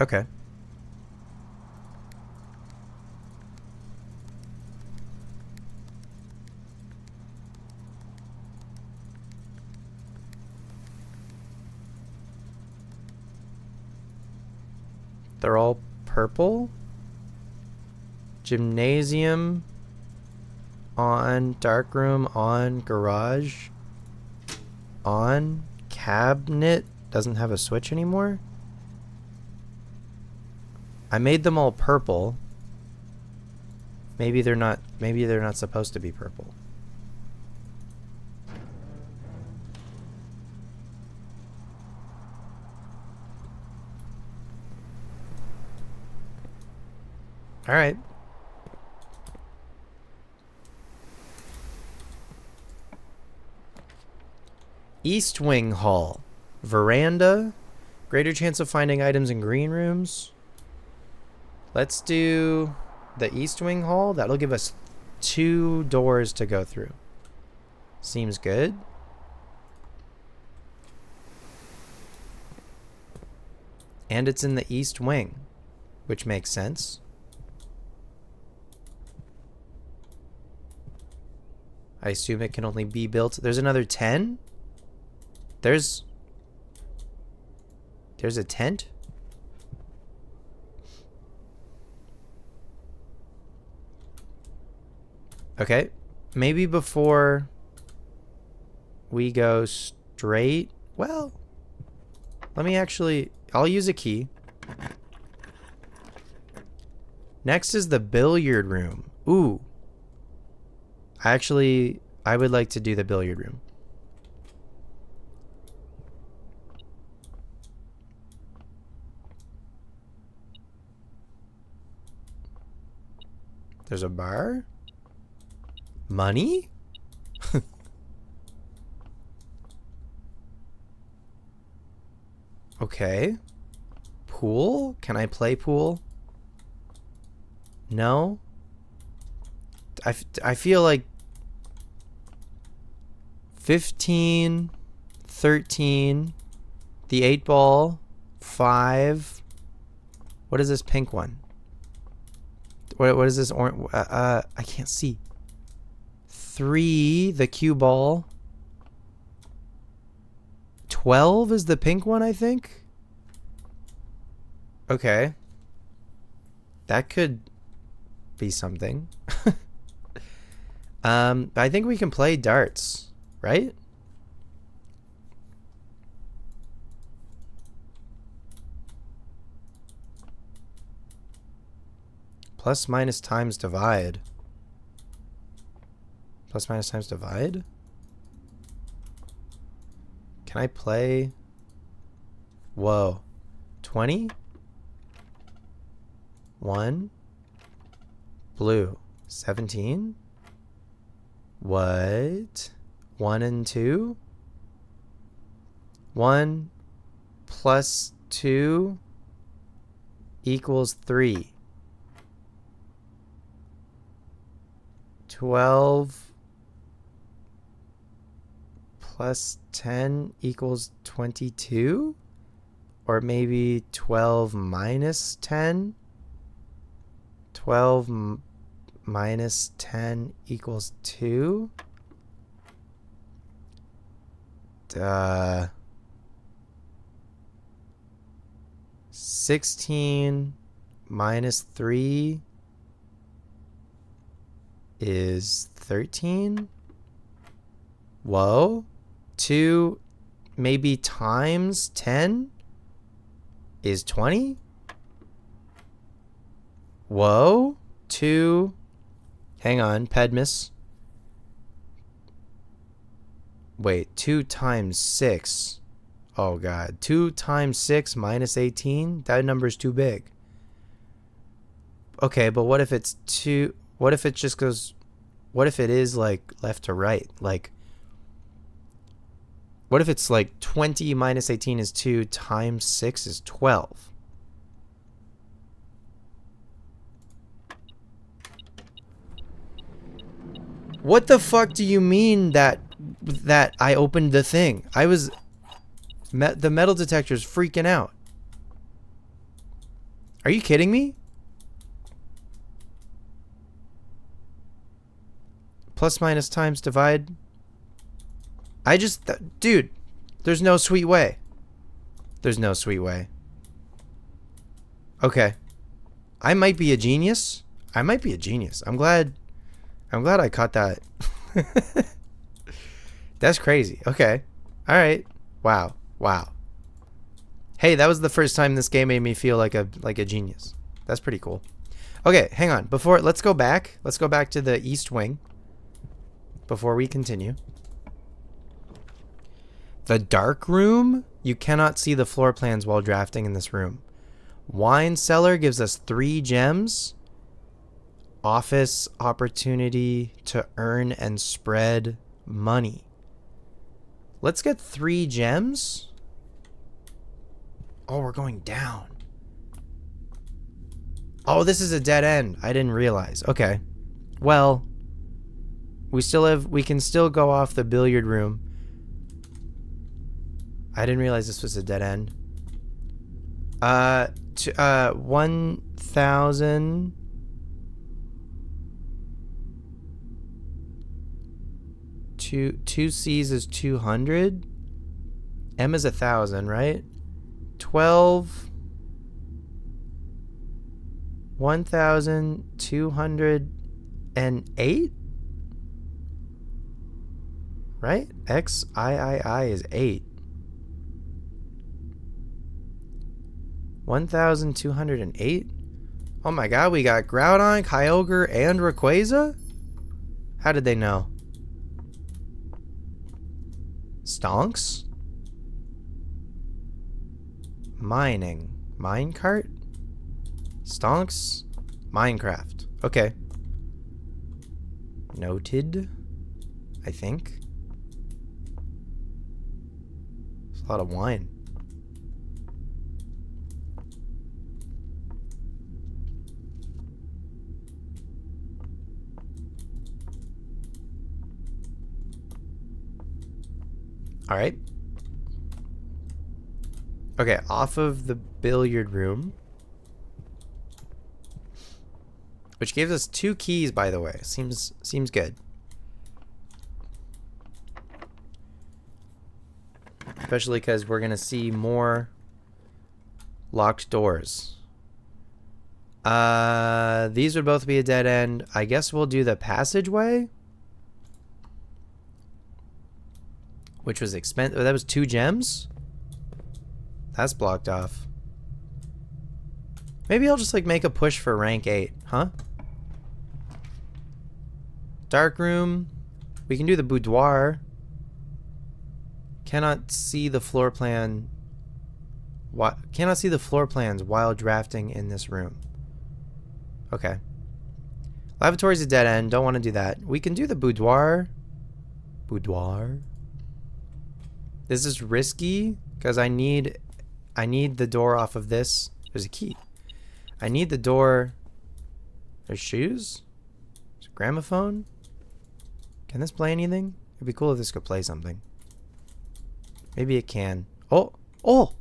Okay. They're all purple. Gymnasium on, darkroom on, garage on, cabinet doesn't have a switch anymore. I made them all purple. Maybe they're not supposed to be purple. All right. East Wing Hall. Veranda. Greater chance of finding items in green rooms. Let's do the East Wing Hall. That'll give us 2 doors to go through. Seems good. And it's in the East Wing, which makes sense. I assume it can only be built. There's another 10? There's a tent? Okay. Maybe before we go straight. Well, let me actually... I'll use a key. Next is the billiard room. Ooh. I would like to do the billiard room. There's a bar? Money? Okay. Pool? Can I play pool? No? I feel like 15, 13, the 8 ball, 5. What is this pink one? What is this orange? I can't see. 3, the cue ball. 12 is the pink one, I think. Okay. That could be something. I think we can play darts, right? Plus minus times divide. Plus minus times divide? Can I play? Whoa. 20? 1. Blue. 17? What? 1 and 2? 1 plus 2 equals 3. 12 plus 10 equals 22? Or maybe 12 minus 10? 12 minus 10 equals 2? 16 minus 3 is 13? Whoa. 2 maybe times 10 is 20? Whoa. 2. Hang on, Pedmus. Wait, 2 times 6. Oh god. 2 times 6 minus 18? That number's too big. Okay, but what if it's 2? What if it just goes... What if it is like left to right? Like... What if it's like 20 minus 18 is 2 times 6 is 12? What the fuck do you mean that I opened the thing? I was... the metal detector's freaking out. Are you kidding me? Plus minus times divide. Dude, there's no sweet way. There's no sweet way. Okay. I might be a genius. I might be a genius. I'm glad I caught that. That's crazy. Okay. All right. Wow. Wow. Hey, that was the first time this game made me feel like a genius. That's pretty cool. Okay, hang on. Let's go back. Let's go back to the east wing before we continue. The dark room. You cannot see the floor plans while drafting in this room. Wine cellar gives us 3 gems. Office opportunity to earn and spread money. Let's get 3 gems. Oh, we're going down. Oh, this is a dead end. I didn't realize. Okay. Well, we can still go off the billiard room. I didn't realize this was a dead end. 1,000. Two C's is 200. M is 1,000, right? 12. 1,208. Right? XIII is 8. 1,208. Oh my god, we got Groudon, Kyogre, and Rayquaza? How did they know? Stonks? Mining. Minecart? Stonks? Minecraft. Okay. Noted. I think. It's a lot of wine. All right. Okay, off of the billiard room. Which gives us 2 keys, by the way. Seems good. Especially because we're going to see more locked doors. These would both be a dead end. I guess we'll do the passageway. Which was expensive. Oh, that was 2 gems? That's blocked off. Maybe I'll just like make a push for rank 8, huh? Dark room. We can do the boudoir. Cannot see the floor plan. Cannot see the floor plans while drafting in this room. Okay. Lavatory's a dead end. Don't want to do that. We can do the boudoir. Boudoir. This is risky because I need the door off of this. There's a key. I need the door. There's shoes. There's a gramophone. Can this play anything? It'd be cool if this could play something. Maybe it can. Oh! Oh!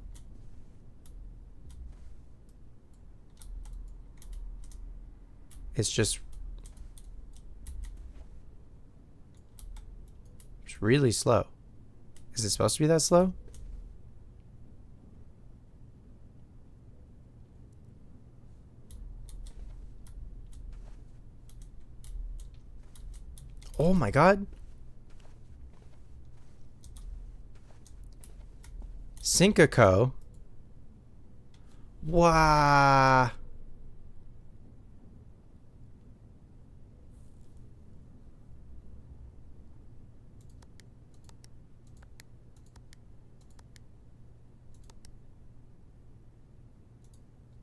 It's really slow. Is it supposed to be that slow? Oh my god. Syncaco. Wow.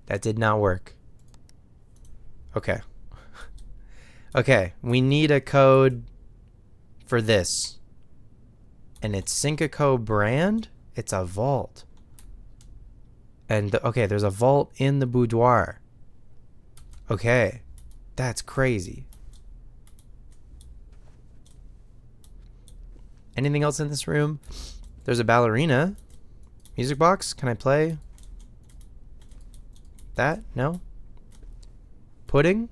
That did not work. Okay. Okay, we need a code for this. And it's Syncaco brand. It's a vault. And okay, there's a vault in the boudoir. Okay. That's crazy. Anything else in this room? There's a ballerina. Music box. Can I play? That? No? Pudding?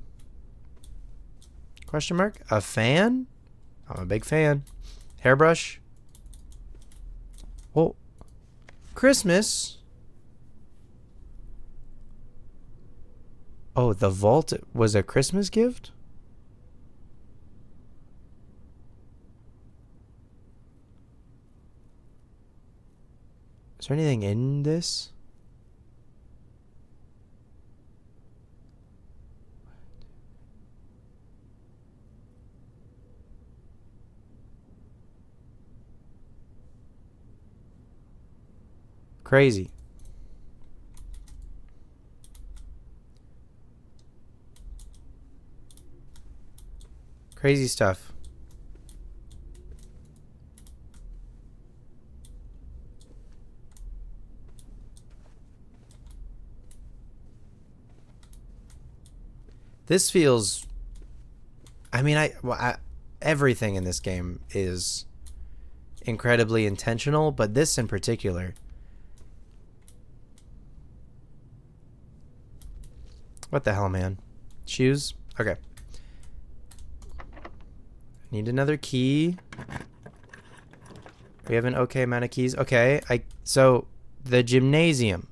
Question mark? A fan? I'm a big fan. Hairbrush? Oh. Christmas? Oh, the vault was a Christmas gift? Is there anything in this? Crazy. Crazy stuff. This feels... I mean, everything in this game is incredibly intentional, but this in particular... What the hell, man? Shoes? Okay. Need another key. We have an okay amount of keys. Okay, so the gymnasium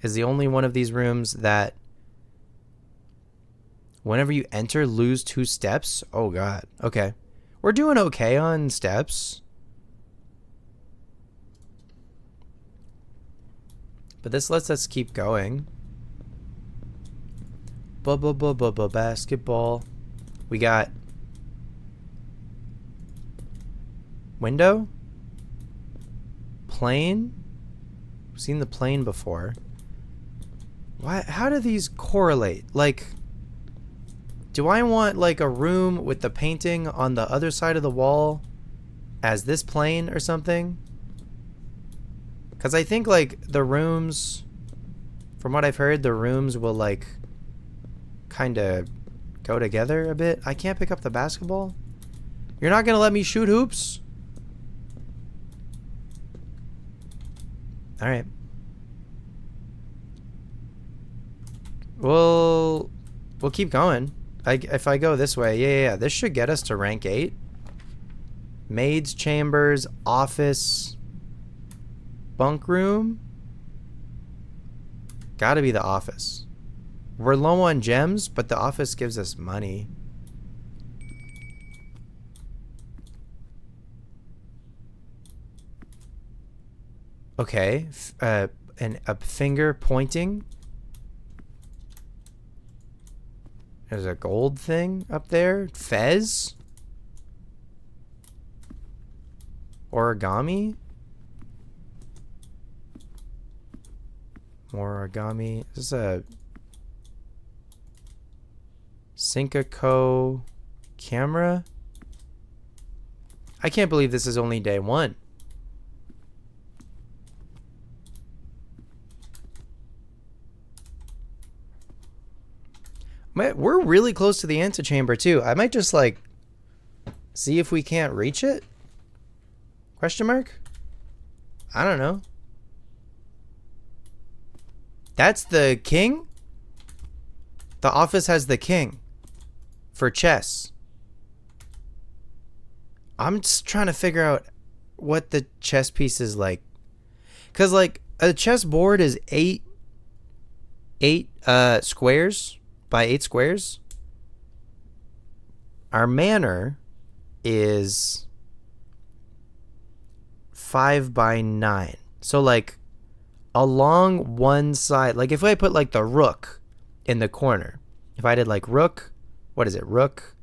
is the only one of these rooms that whenever you enter, lose 2 steps. Oh god. Okay. We're doing okay on steps. But this lets us keep going. Basketball. We got window, plane. We've seen the plane before. Why? How do these correlate? Like, do I want like a room with the painting on the other side of the wall as this plane or something? Because I think like the rooms, from what I've heard, the rooms will like kind of go together a bit. I can't pick up the basketball. You're not gonna let me shoot hoops? All right. We'll keep going. If I go this way, yeah. This should get us to rank 8. Maid's chambers, office, bunk room. Gotta be the office. We're low on gems, but the office gives us money. Okay. A finger pointing. There's a gold thing up there. Fez. Origami. More origami. This is a Syncaco camera. I can't believe this is only day 1. We're really close to the antechamber too. I might just like see if we can't reach it. Question mark? I don't know. That's the king? The office has the king for chess. I'm just trying to figure out what the chess piece is like. Cause like a chess board is 8 squares by 8 squares. Our manor is 5 by 9. So like along one side, like if I put like the rook in the corner, if I did like rook, what is it? Rook.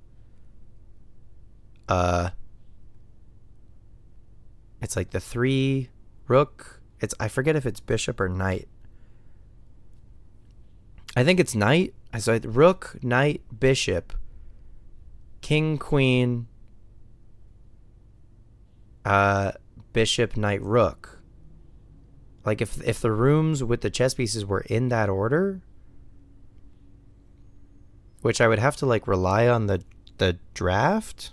It's like the 3 rook. I forget if it's bishop or knight. I think it's knight. So rook, knight, bishop, king, queen, bishop, knight, rook. Like if the rooms with the chess pieces were in that order, which I would have to like rely on the draft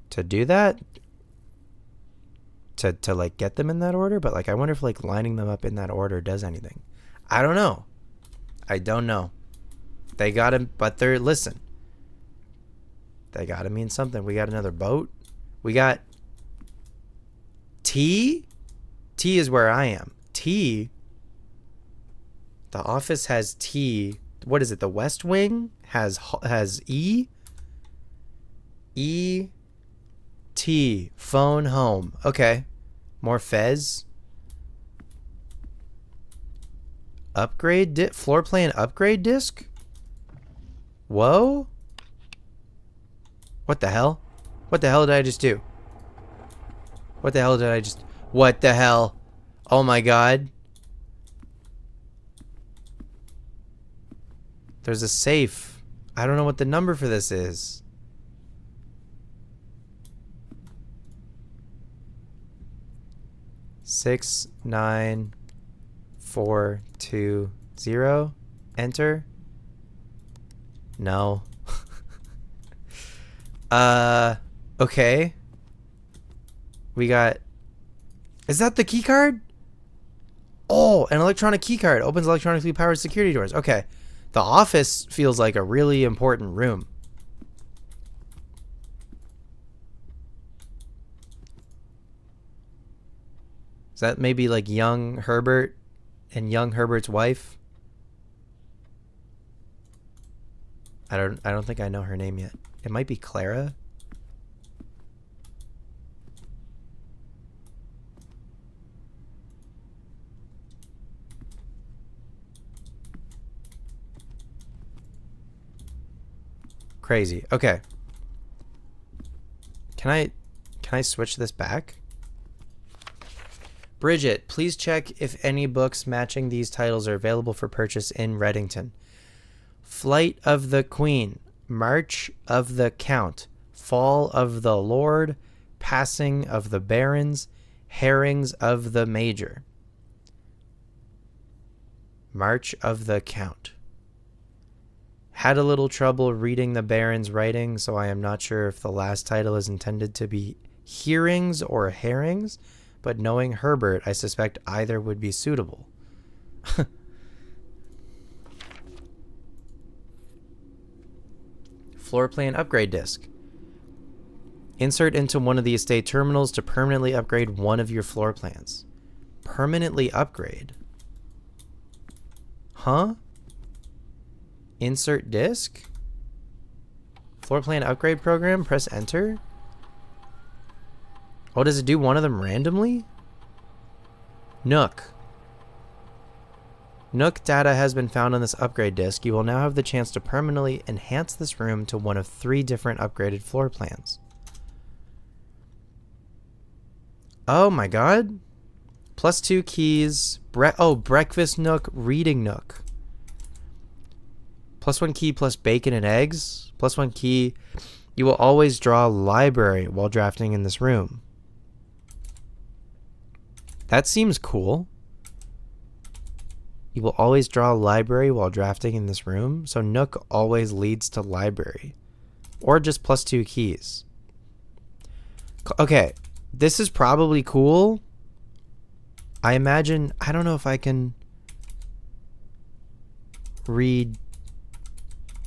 to do that, to like get them in that order. But like I wonder if like lining them up in that order does anything. I don't know. I don't know. They gotta, but they're, listen. They gotta mean something. We got another boat. We got T. T is where I am. T. The office has T. What is it? The West Wing has E. E. T. Phone home. Okay. More Fez. Upgrade floor plan upgrade disc. Whoa. What the hell? What the hell did I just do? What the hell did I just... What the hell? Oh my god. There's a safe. I don't know what the number for this is. Six, 9, 4, 2, 0. Enter. No. Okay. We got... Is that the key card? Oh, an electronic key card. Opens electronically powered security doors. Okay. The office feels like a really important room. Is that maybe like young Herbert and young Herbert's wife? I don't think I know her name yet. It might be Clara. Crazy. Okay. Can I switch this back? Bridget, please check if any books matching these titles are available for purchase in Reddington. Flight of the Queen, March of the Count, Fall of the Lord, Passing of the Barons, Herrings of the Major. March of the Count. Had a little trouble reading the Baron's writing, so I am not sure if the last title is intended to be Hearings or Herrings, but knowing Herbert, I suspect either would be suitable. Floor plan upgrade disc. Insert into one of the estate terminals to permanently upgrade one of your floor plans. Permanently upgrade? Huh? Insert disc? Floor plan upgrade program? Press enter? Oh, does it do one of them randomly? Nook. Nook data has been found on this upgrade disk. You will now have the chance to permanently enhance this room to one of 3 different upgraded floor plans. Oh my god. +2 keys. Breakfast nook, reading nook. +1 key plus bacon and eggs. +1 key. You will always draw a library while drafting in this room. That seems cool. You will always draw a library while drafting in this room. So Nook always leads to library. Or just +2 keys. Okay. This is probably cool. I imagine... I don't know if I can read...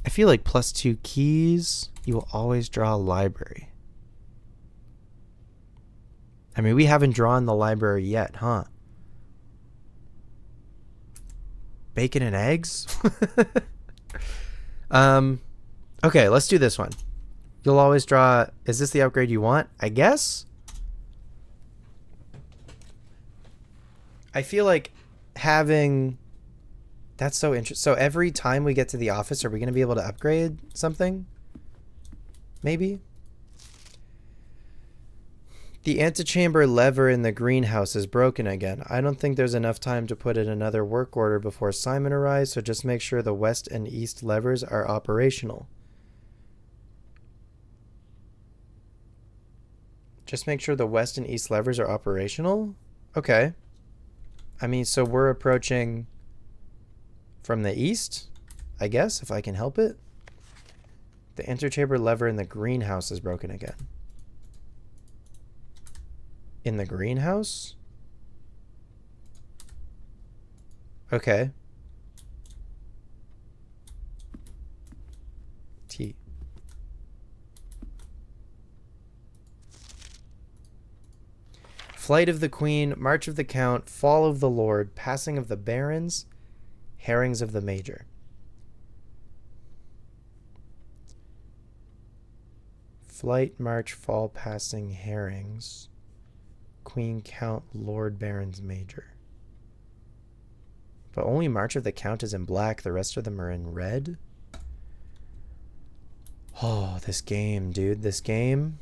I feel like +2 keys. You will always draw a library. I mean, we haven't drawn the library yet, huh? Bacon and eggs? Okay, let's do this one. You'll always draw... Is this the upgrade you want? I guess? I feel like having... That's so interesting. So every time we get to the office, are we going to be able to upgrade something? Maybe? The antechamber lever in the greenhouse is broken again. I don't think there's enough time to put in another work order before Simon arrives, so just make sure the west and east levers are operational. Just make sure the west and east levers are operational? Okay. I mean, so we're approaching from the east, I guess, if I can help it. The antechamber lever in the greenhouse is broken again. In the greenhouse? Okay. Flight of the Queen, March of the Count, Fall of the Lord, Passing of the Barons, Herrings of the Major. Flight, March, Fall, Passing, Herrings, Queen, Count, Lord, Barons, Major. But only March of the Count is in black. The rest of them are in red. Oh, this game, dude. This game.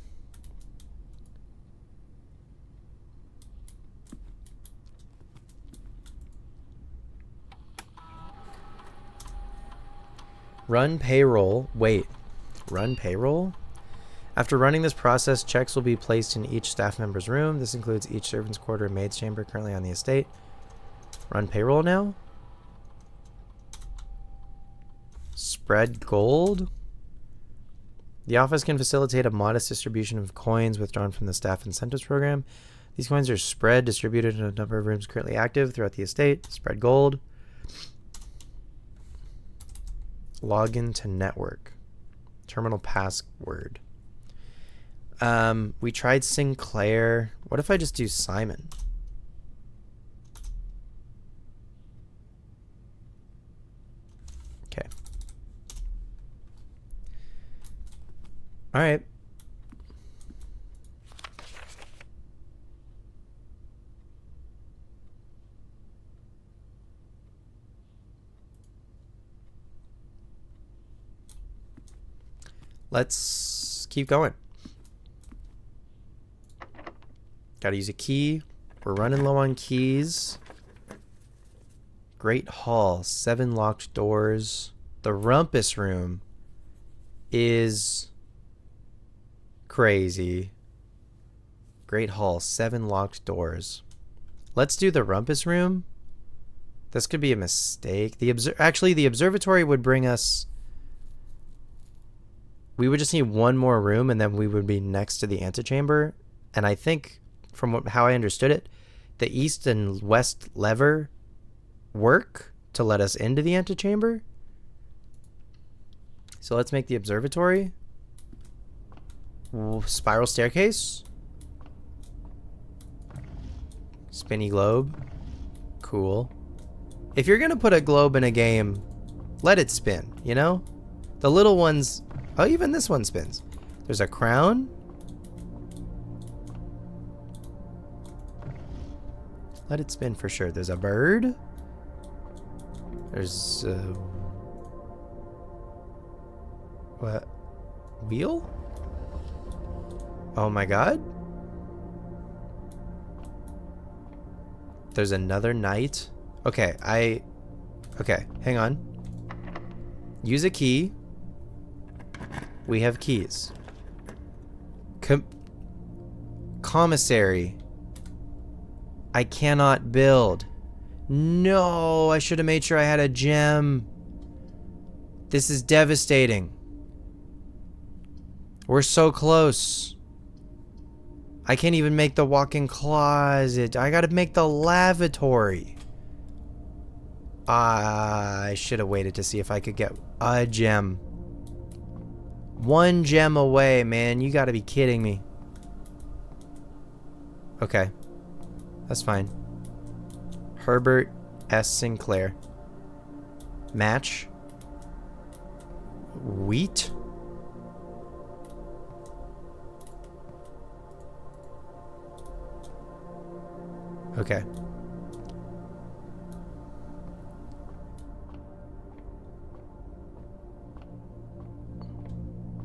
Run payroll. Wait. Run payroll? After running this process, checks will be placed in each staff member's room. This includes each servant's quarter and maid's chamber currently on the estate. Run payroll now? Spread gold? The office can facilitate a modest distribution of coins withdrawn from the staff incentives program. These coins are spread, distributed in a number of rooms currently active throughout the estate. Spread gold. Login to network. Terminal password. We tried Sinclair. What if I just do Simon? Okay. All right. Let's keep going. Gotta use a key. We're running low on keys. Great Hall. 7 locked doors. The Rumpus Room is crazy. Great Hall. 7 locked doors. Let's do the Rumpus Room. This could be a mistake. Actually, the observatory would bring us... We would just need one more room, and then we would be next to the antechamber. And I think, from how I understood it, the east and west lever work to let us into the antechamber. So let's make the observatory. Spiral staircase. Spinny globe. Cool. If you're going to put a globe in a game, let it spin, you know? The little ones... Oh, even this one spins. There's a crown. Let it spin for sure. There's a bird. There's a... What? Wheel? Oh my god. There's another knight. Okay, Okay, hang on. Use a key. We have keys. Commissary. I cannot build. No, I should have made sure I had a gem. This is devastating. We're so close. I can't even make the walk-in closet. I gotta make the lavatory. I should have waited to see if I could get a gem. 1 gem away, man. You gotta be kidding me. Okay. That's fine. Herbert S. Sinclair. Match. Wheat. Okay.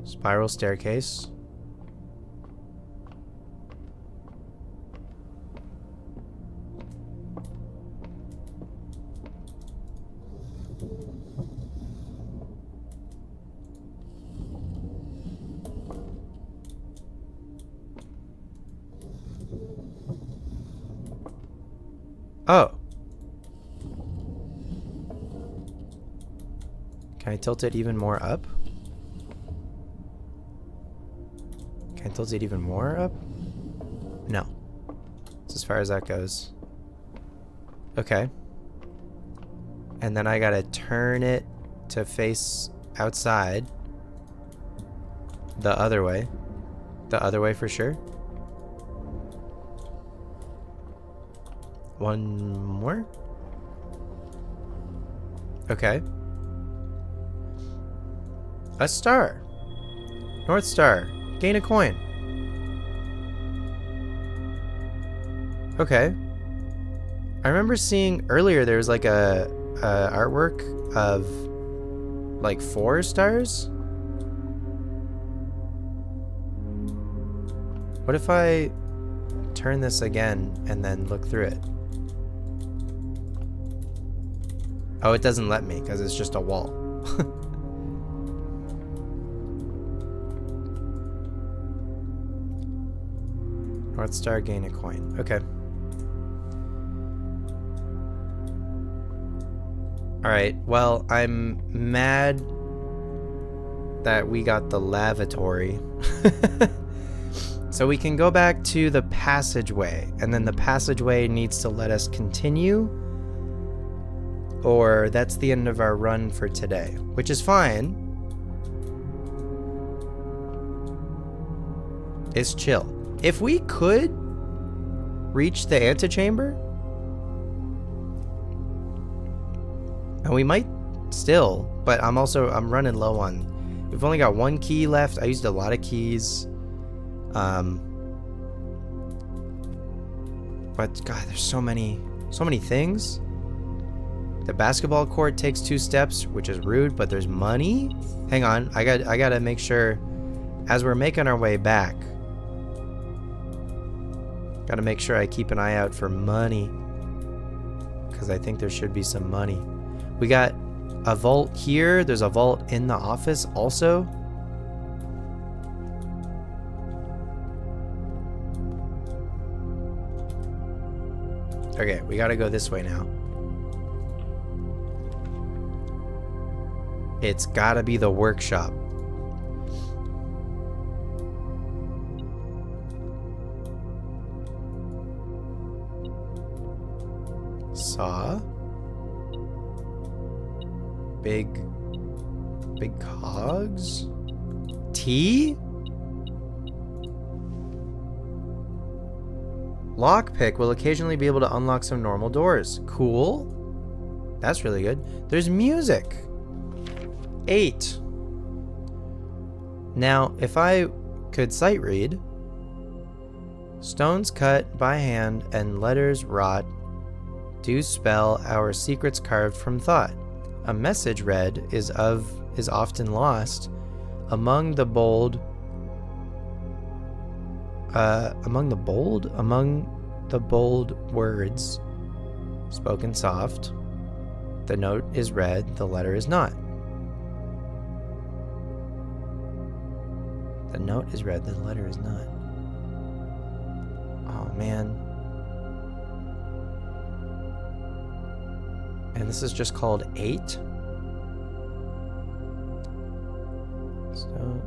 Spiral staircase. Oh. Can I tilt it even more up? Can I tilt it even more up? No. That's as far as that goes. Okay. And then I gotta turn it to face outside. The other way. The other way for sure. One more. Okay. A star. North Star. Gain a coin. Okay. I remember seeing earlier there was like a artwork of like 4 stars. What if I turn this again and then look through it? Oh, it doesn't let me because it's just a wall. North Star, gain a coin. Okay. Alright, well, I'm mad that we got the lavatory. So we can go back to the passageway, and then the passageway needs to let us continue, or that's the end of our run for today, which is fine. It's chill. If we could reach the antechamber, and we might still, but I'm running low on. We've only got 1 key left. I used a lot of keys. But God, there's so many things. The basketball court takes 2 steps, which is rude, but there's money. Hang on, I gotta make sure as we're making our way back. Gotta make sure I keep an eye out for money, because I think there should be some money. We got a vault here. There's a vault in the office also. Okay, we gotta go this way now. It's gotta be the workshop. Saw. Big cogs. T? Lockpick will occasionally be able to unlock some normal doors. Cool. That's really good. There's music. 8. Now, if I could sight read, stones cut by hand and letters wrought do spell our secrets carved from thought. A message read is often lost among the bold words spoken soft. The note is read, the letter is not. The note is read, the letter is not. Oh man. And this is just called 8? So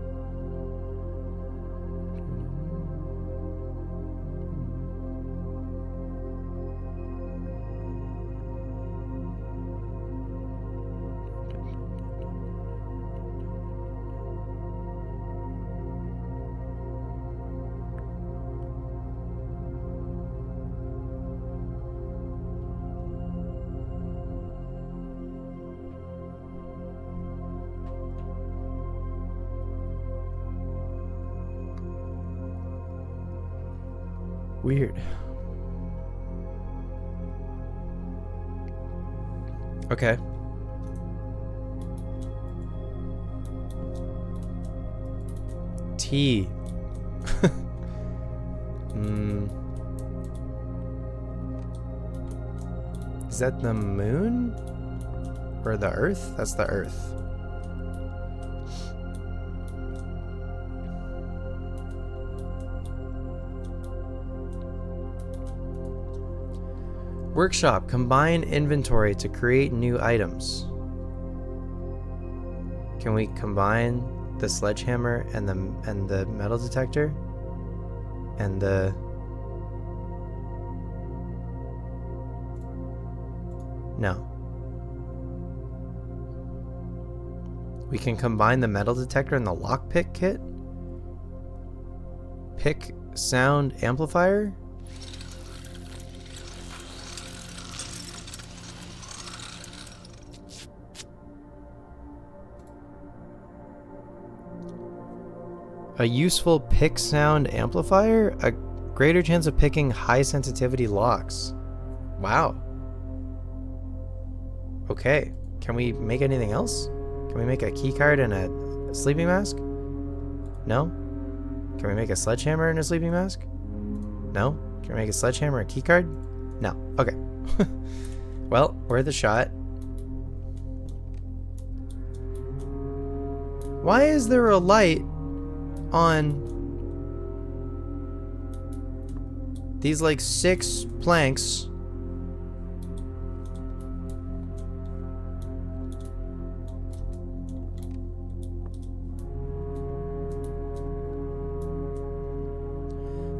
weird. Okay. T. Is that the moon? Or the earth? That's the earth. Workshop. Combine inventory to create new items. Can we combine the sledgehammer and the metal detector? And the... No. We can combine the metal detector and the lockpick kit? Pick sound amplifier? A useful pick sound amplifier? A greater chance of picking high sensitivity locks. Wow. Okay. Can we make anything else? Can we make a key card and a sleeping mask? No? Can we make a sledgehammer and a sleeping mask? No? Can we make a sledgehammer and a key card? No. Okay. Well, worth a shot. Why is there a light on these like 6 planks?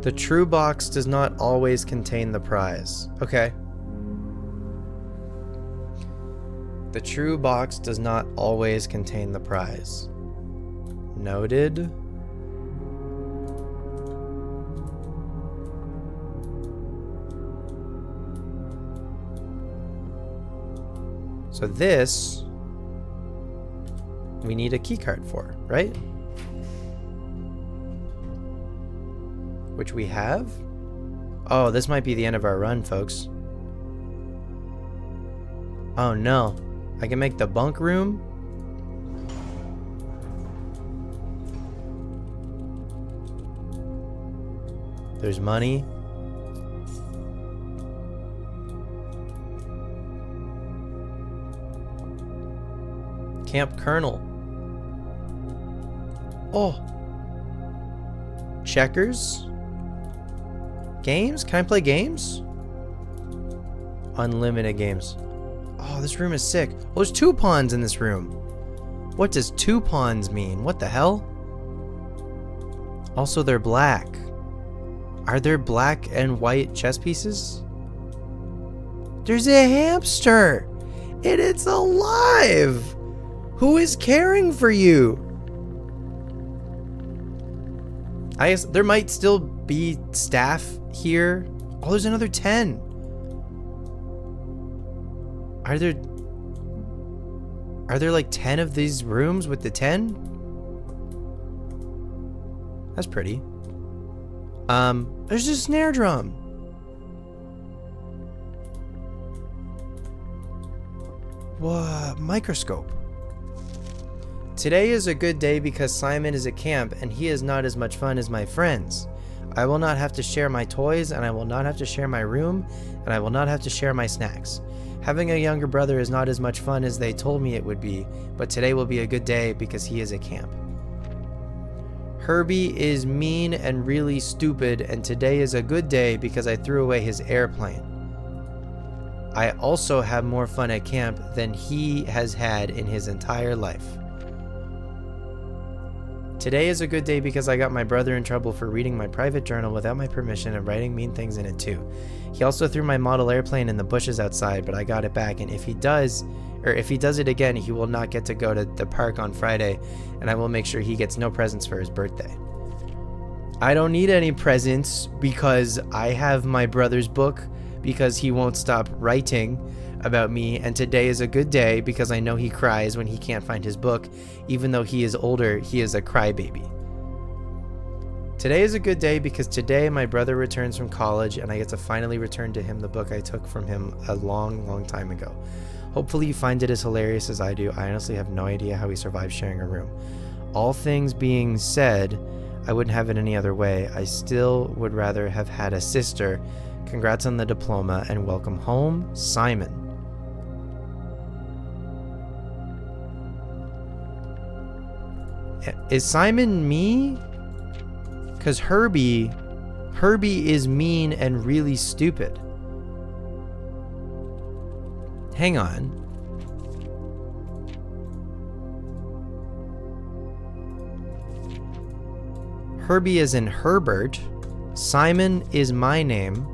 The true box does not always contain the prize. Okay. The true box does not always contain the prize. Noted. So this we need a key card for, right? Which we have? Oh, this might be the end of our run, folks. Oh no. I can make the bunk room. There's money. Camp Colonel. Oh. Checkers. Games? Can I play games? Unlimited games. Oh, this room is sick. Oh, there's 2 pawns in this room. What does 2 pawns mean? What the hell? Also, they're black. Are there black and white chess pieces? There's a hamster! And it's alive! Who is caring for you? I guess there might still be staff here. Oh, there's another 10. Are there like 10 of these rooms with the 10? That's pretty. There's a snare drum. What? Microscope. Today is a good day because Simon is at camp and he is not as much fun as my friends. I will not have to share my toys, and I will not have to share my room, and I will not have to share my snacks. Having a younger brother is not as much fun as they told me it would be, but today will be a good day because he is at camp. Herbie is mean and really stupid, and today is a good day because I threw away his airplane. I also have more fun at camp than he has had in his entire life. Today is a good day because I got my brother in trouble for reading my private journal without my permission and writing mean things in it too. He also threw my model airplane in the bushes outside, but I got it back, and if he does it again, he will not get to go to the park on Friday, and I will make sure he gets no presents for his birthday. I don't need any presents because I have my brother's book because he won't stop writing about me, and today is a good day because I know he cries when he can't find his book. Even though he is older, he is a crybaby. Today is a good day because today my brother returns from college and I get to finally return to him the book I took from him a long, long time ago. Hopefully you find it as hilarious as I do. I honestly have no idea how he survived sharing a room. All things being said, I wouldn't have it any other way. I still would rather have had a sister. Congrats on the diploma and welcome home, Simon. Is Simon me? Because Herbie is mean and really stupid. Hang on. Herbie is in Herbert. Simon is my name.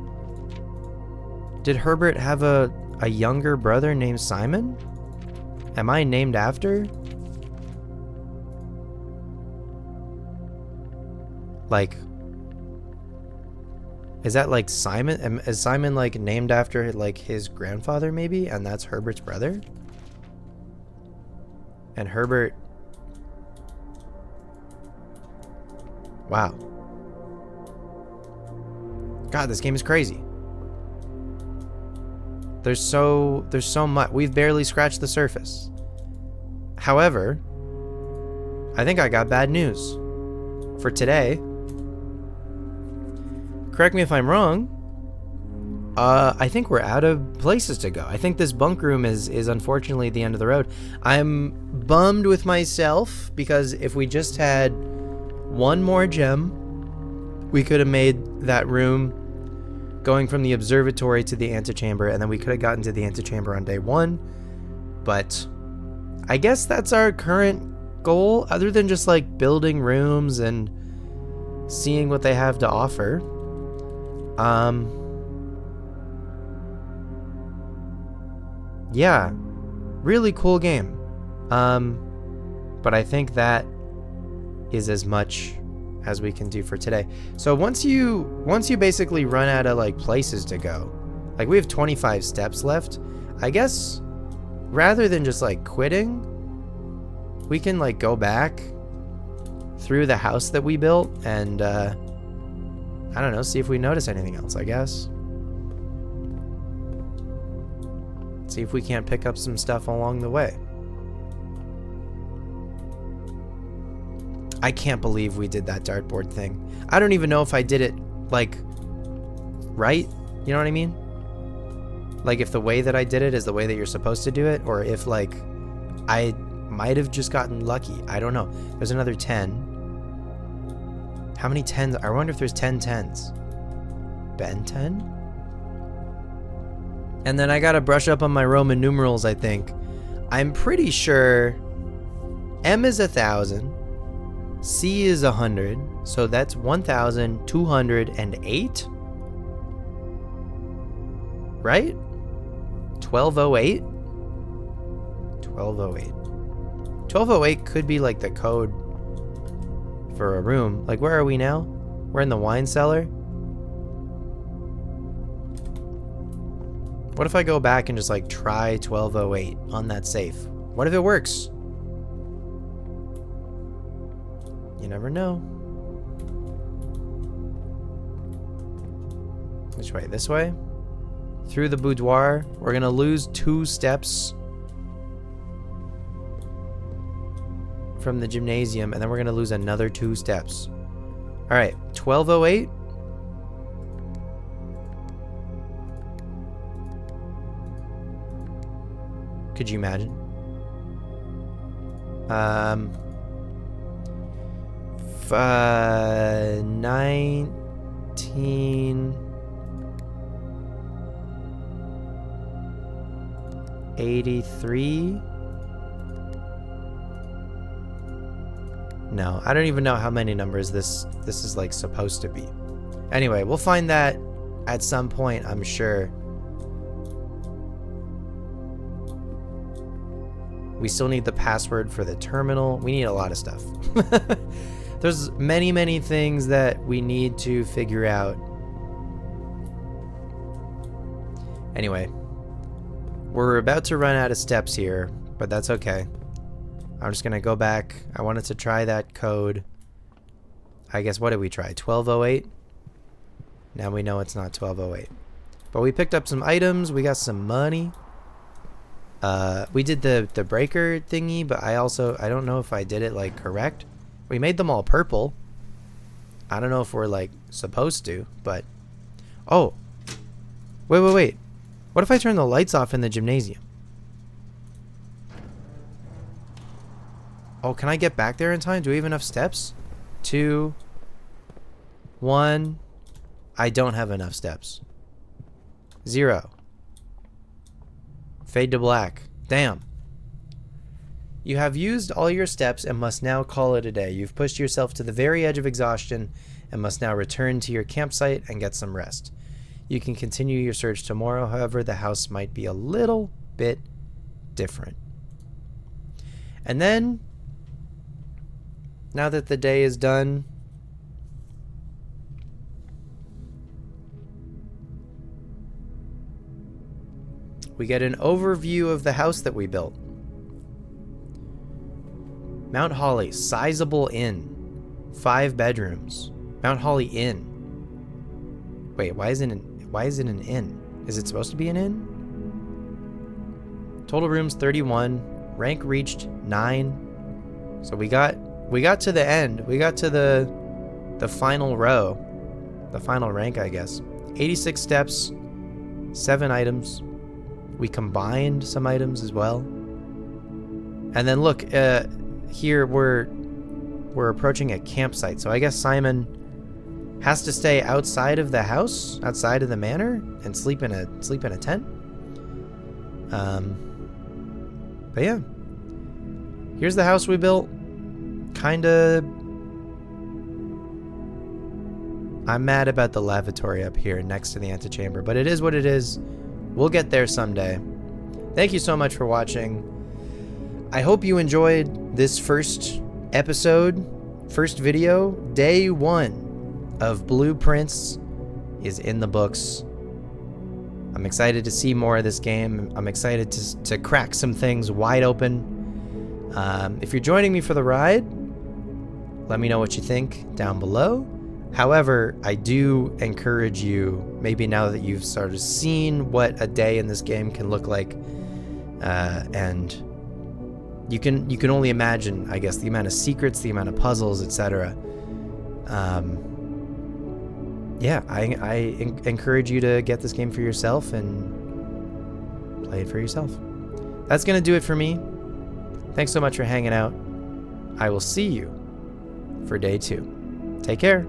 Did Herbert have a younger brother named Simon? Am I named after? Like, is that like Simon? Is Simon like named after like his grandfather maybe? And that's Herbert's brother? And Herbert Wow. God, this game is crazy. There's so much. We've barely scratched the surface. However, I think I got bad news for today. Correct me if I'm wrong. I think we're out of places to go. I think this bunk room is unfortunately the end of the road. I'm bummed with myself because if we just had one more gem, we could have made that room going from the observatory to the antechamber, and then we could have gotten to the antechamber on day 1. But I guess that's our current goal, other than just like building rooms and seeing what they have to offer. Yeah, really cool game. But I think that is as much as we can do for today. So once you basically run out of like places to go, like we have 25 steps left, I guess rather than just like quitting, we can like go back through the house that we built and I don't know, see if we notice anything else, I guess. See if we can't pick up some stuff along the way. I can't believe we did that dartboard thing. I don't even know if I did it, like, right? You know what I mean? Like, if the way that I did it is the way that you're supposed to do it, or if, like, I might have just gotten lucky. I don't know. There's another 10. How many 10s? I wonder if there's 10 10s. Ben 10? And then I gotta brush up on my Roman numerals, I think. I'm pretty sure M is 1,000, C is 100, so that's 1,208? Right? 1208? 1208. 1208 could be like the code for a room. Like, where are we now? We're in the wine cellar. What if I go back and just like try 1208 on that safe? What if it works? You never know. Which way? This way? Through the boudoir. We're gonna lose 2 steps from the gymnasium, and then we're gonna lose another 2 steps. Alright, 1208. Could you imagine? 1983. No, I don't even know how many numbers this is like supposed to be. Anyway, we'll find that at some point, I'm sure. We still need the password for the terminal. We need a lot of stuff. There's many, many things that we need to figure out. Anyway, we're about to run out of steps here, but that's okay. I'm just gonna go back. I wanted to try that code. I guess, what did we try? 1208? Now we know it's not 1208. But we picked up some items. We got some money. We did the breaker thingy, but I don't know if I did it like correct. We made them all purple. I don't know if we're like supposed to, but oh, wait. What if I turn the lights off in the gymnasium? Oh, can I get back there in time? Do we have enough steps? 2, 1. I don't have enough steps. 0. Fade to black. Damn. You have used all your steps and must now call it a day. You've pushed yourself to the very edge of exhaustion and must now return to your campsite and get some rest. You can continue your search tomorrow, however, the house might be a little bit different. And then, now that the day is done, we get an overview of the house that we built. Mount Holly, sizable inn. 5 bedrooms. Mount Holly Inn. Wait, why is it an inn? Is it supposed to be an inn? Total rooms 31. Rank reached 9. So we got to the end. We got to the final row. The final rank, I guess. 86 steps. 7 items. We combined some items as well. And then look, here we're approaching a campsite. So I guess Simon has to stay outside of the house, outside of the manor, and sleep in a tent. But yeah, here's the house we built. Kinda. I'm mad about the lavatory up here next to the antechamber, but it is what it is. We'll get there someday. Thank you so much for watching. I hope you enjoyed this first episode, first video. Day 1 of Blueprints is in the books. I'm excited to see more of this game. I'm excited to crack some things wide open. If you're joining me for the ride, let me know what you think down below. However, I do encourage you, maybe now that you've sort of seen what a day in this game can look like, and you can only imagine, I guess, the amount of secrets, the amount of puzzles, etc. Yeah, I encourage you to get this game for yourself and play it for yourself. That's gonna do it for me. Thanks so much for hanging out. I will see you for day 2. Take care.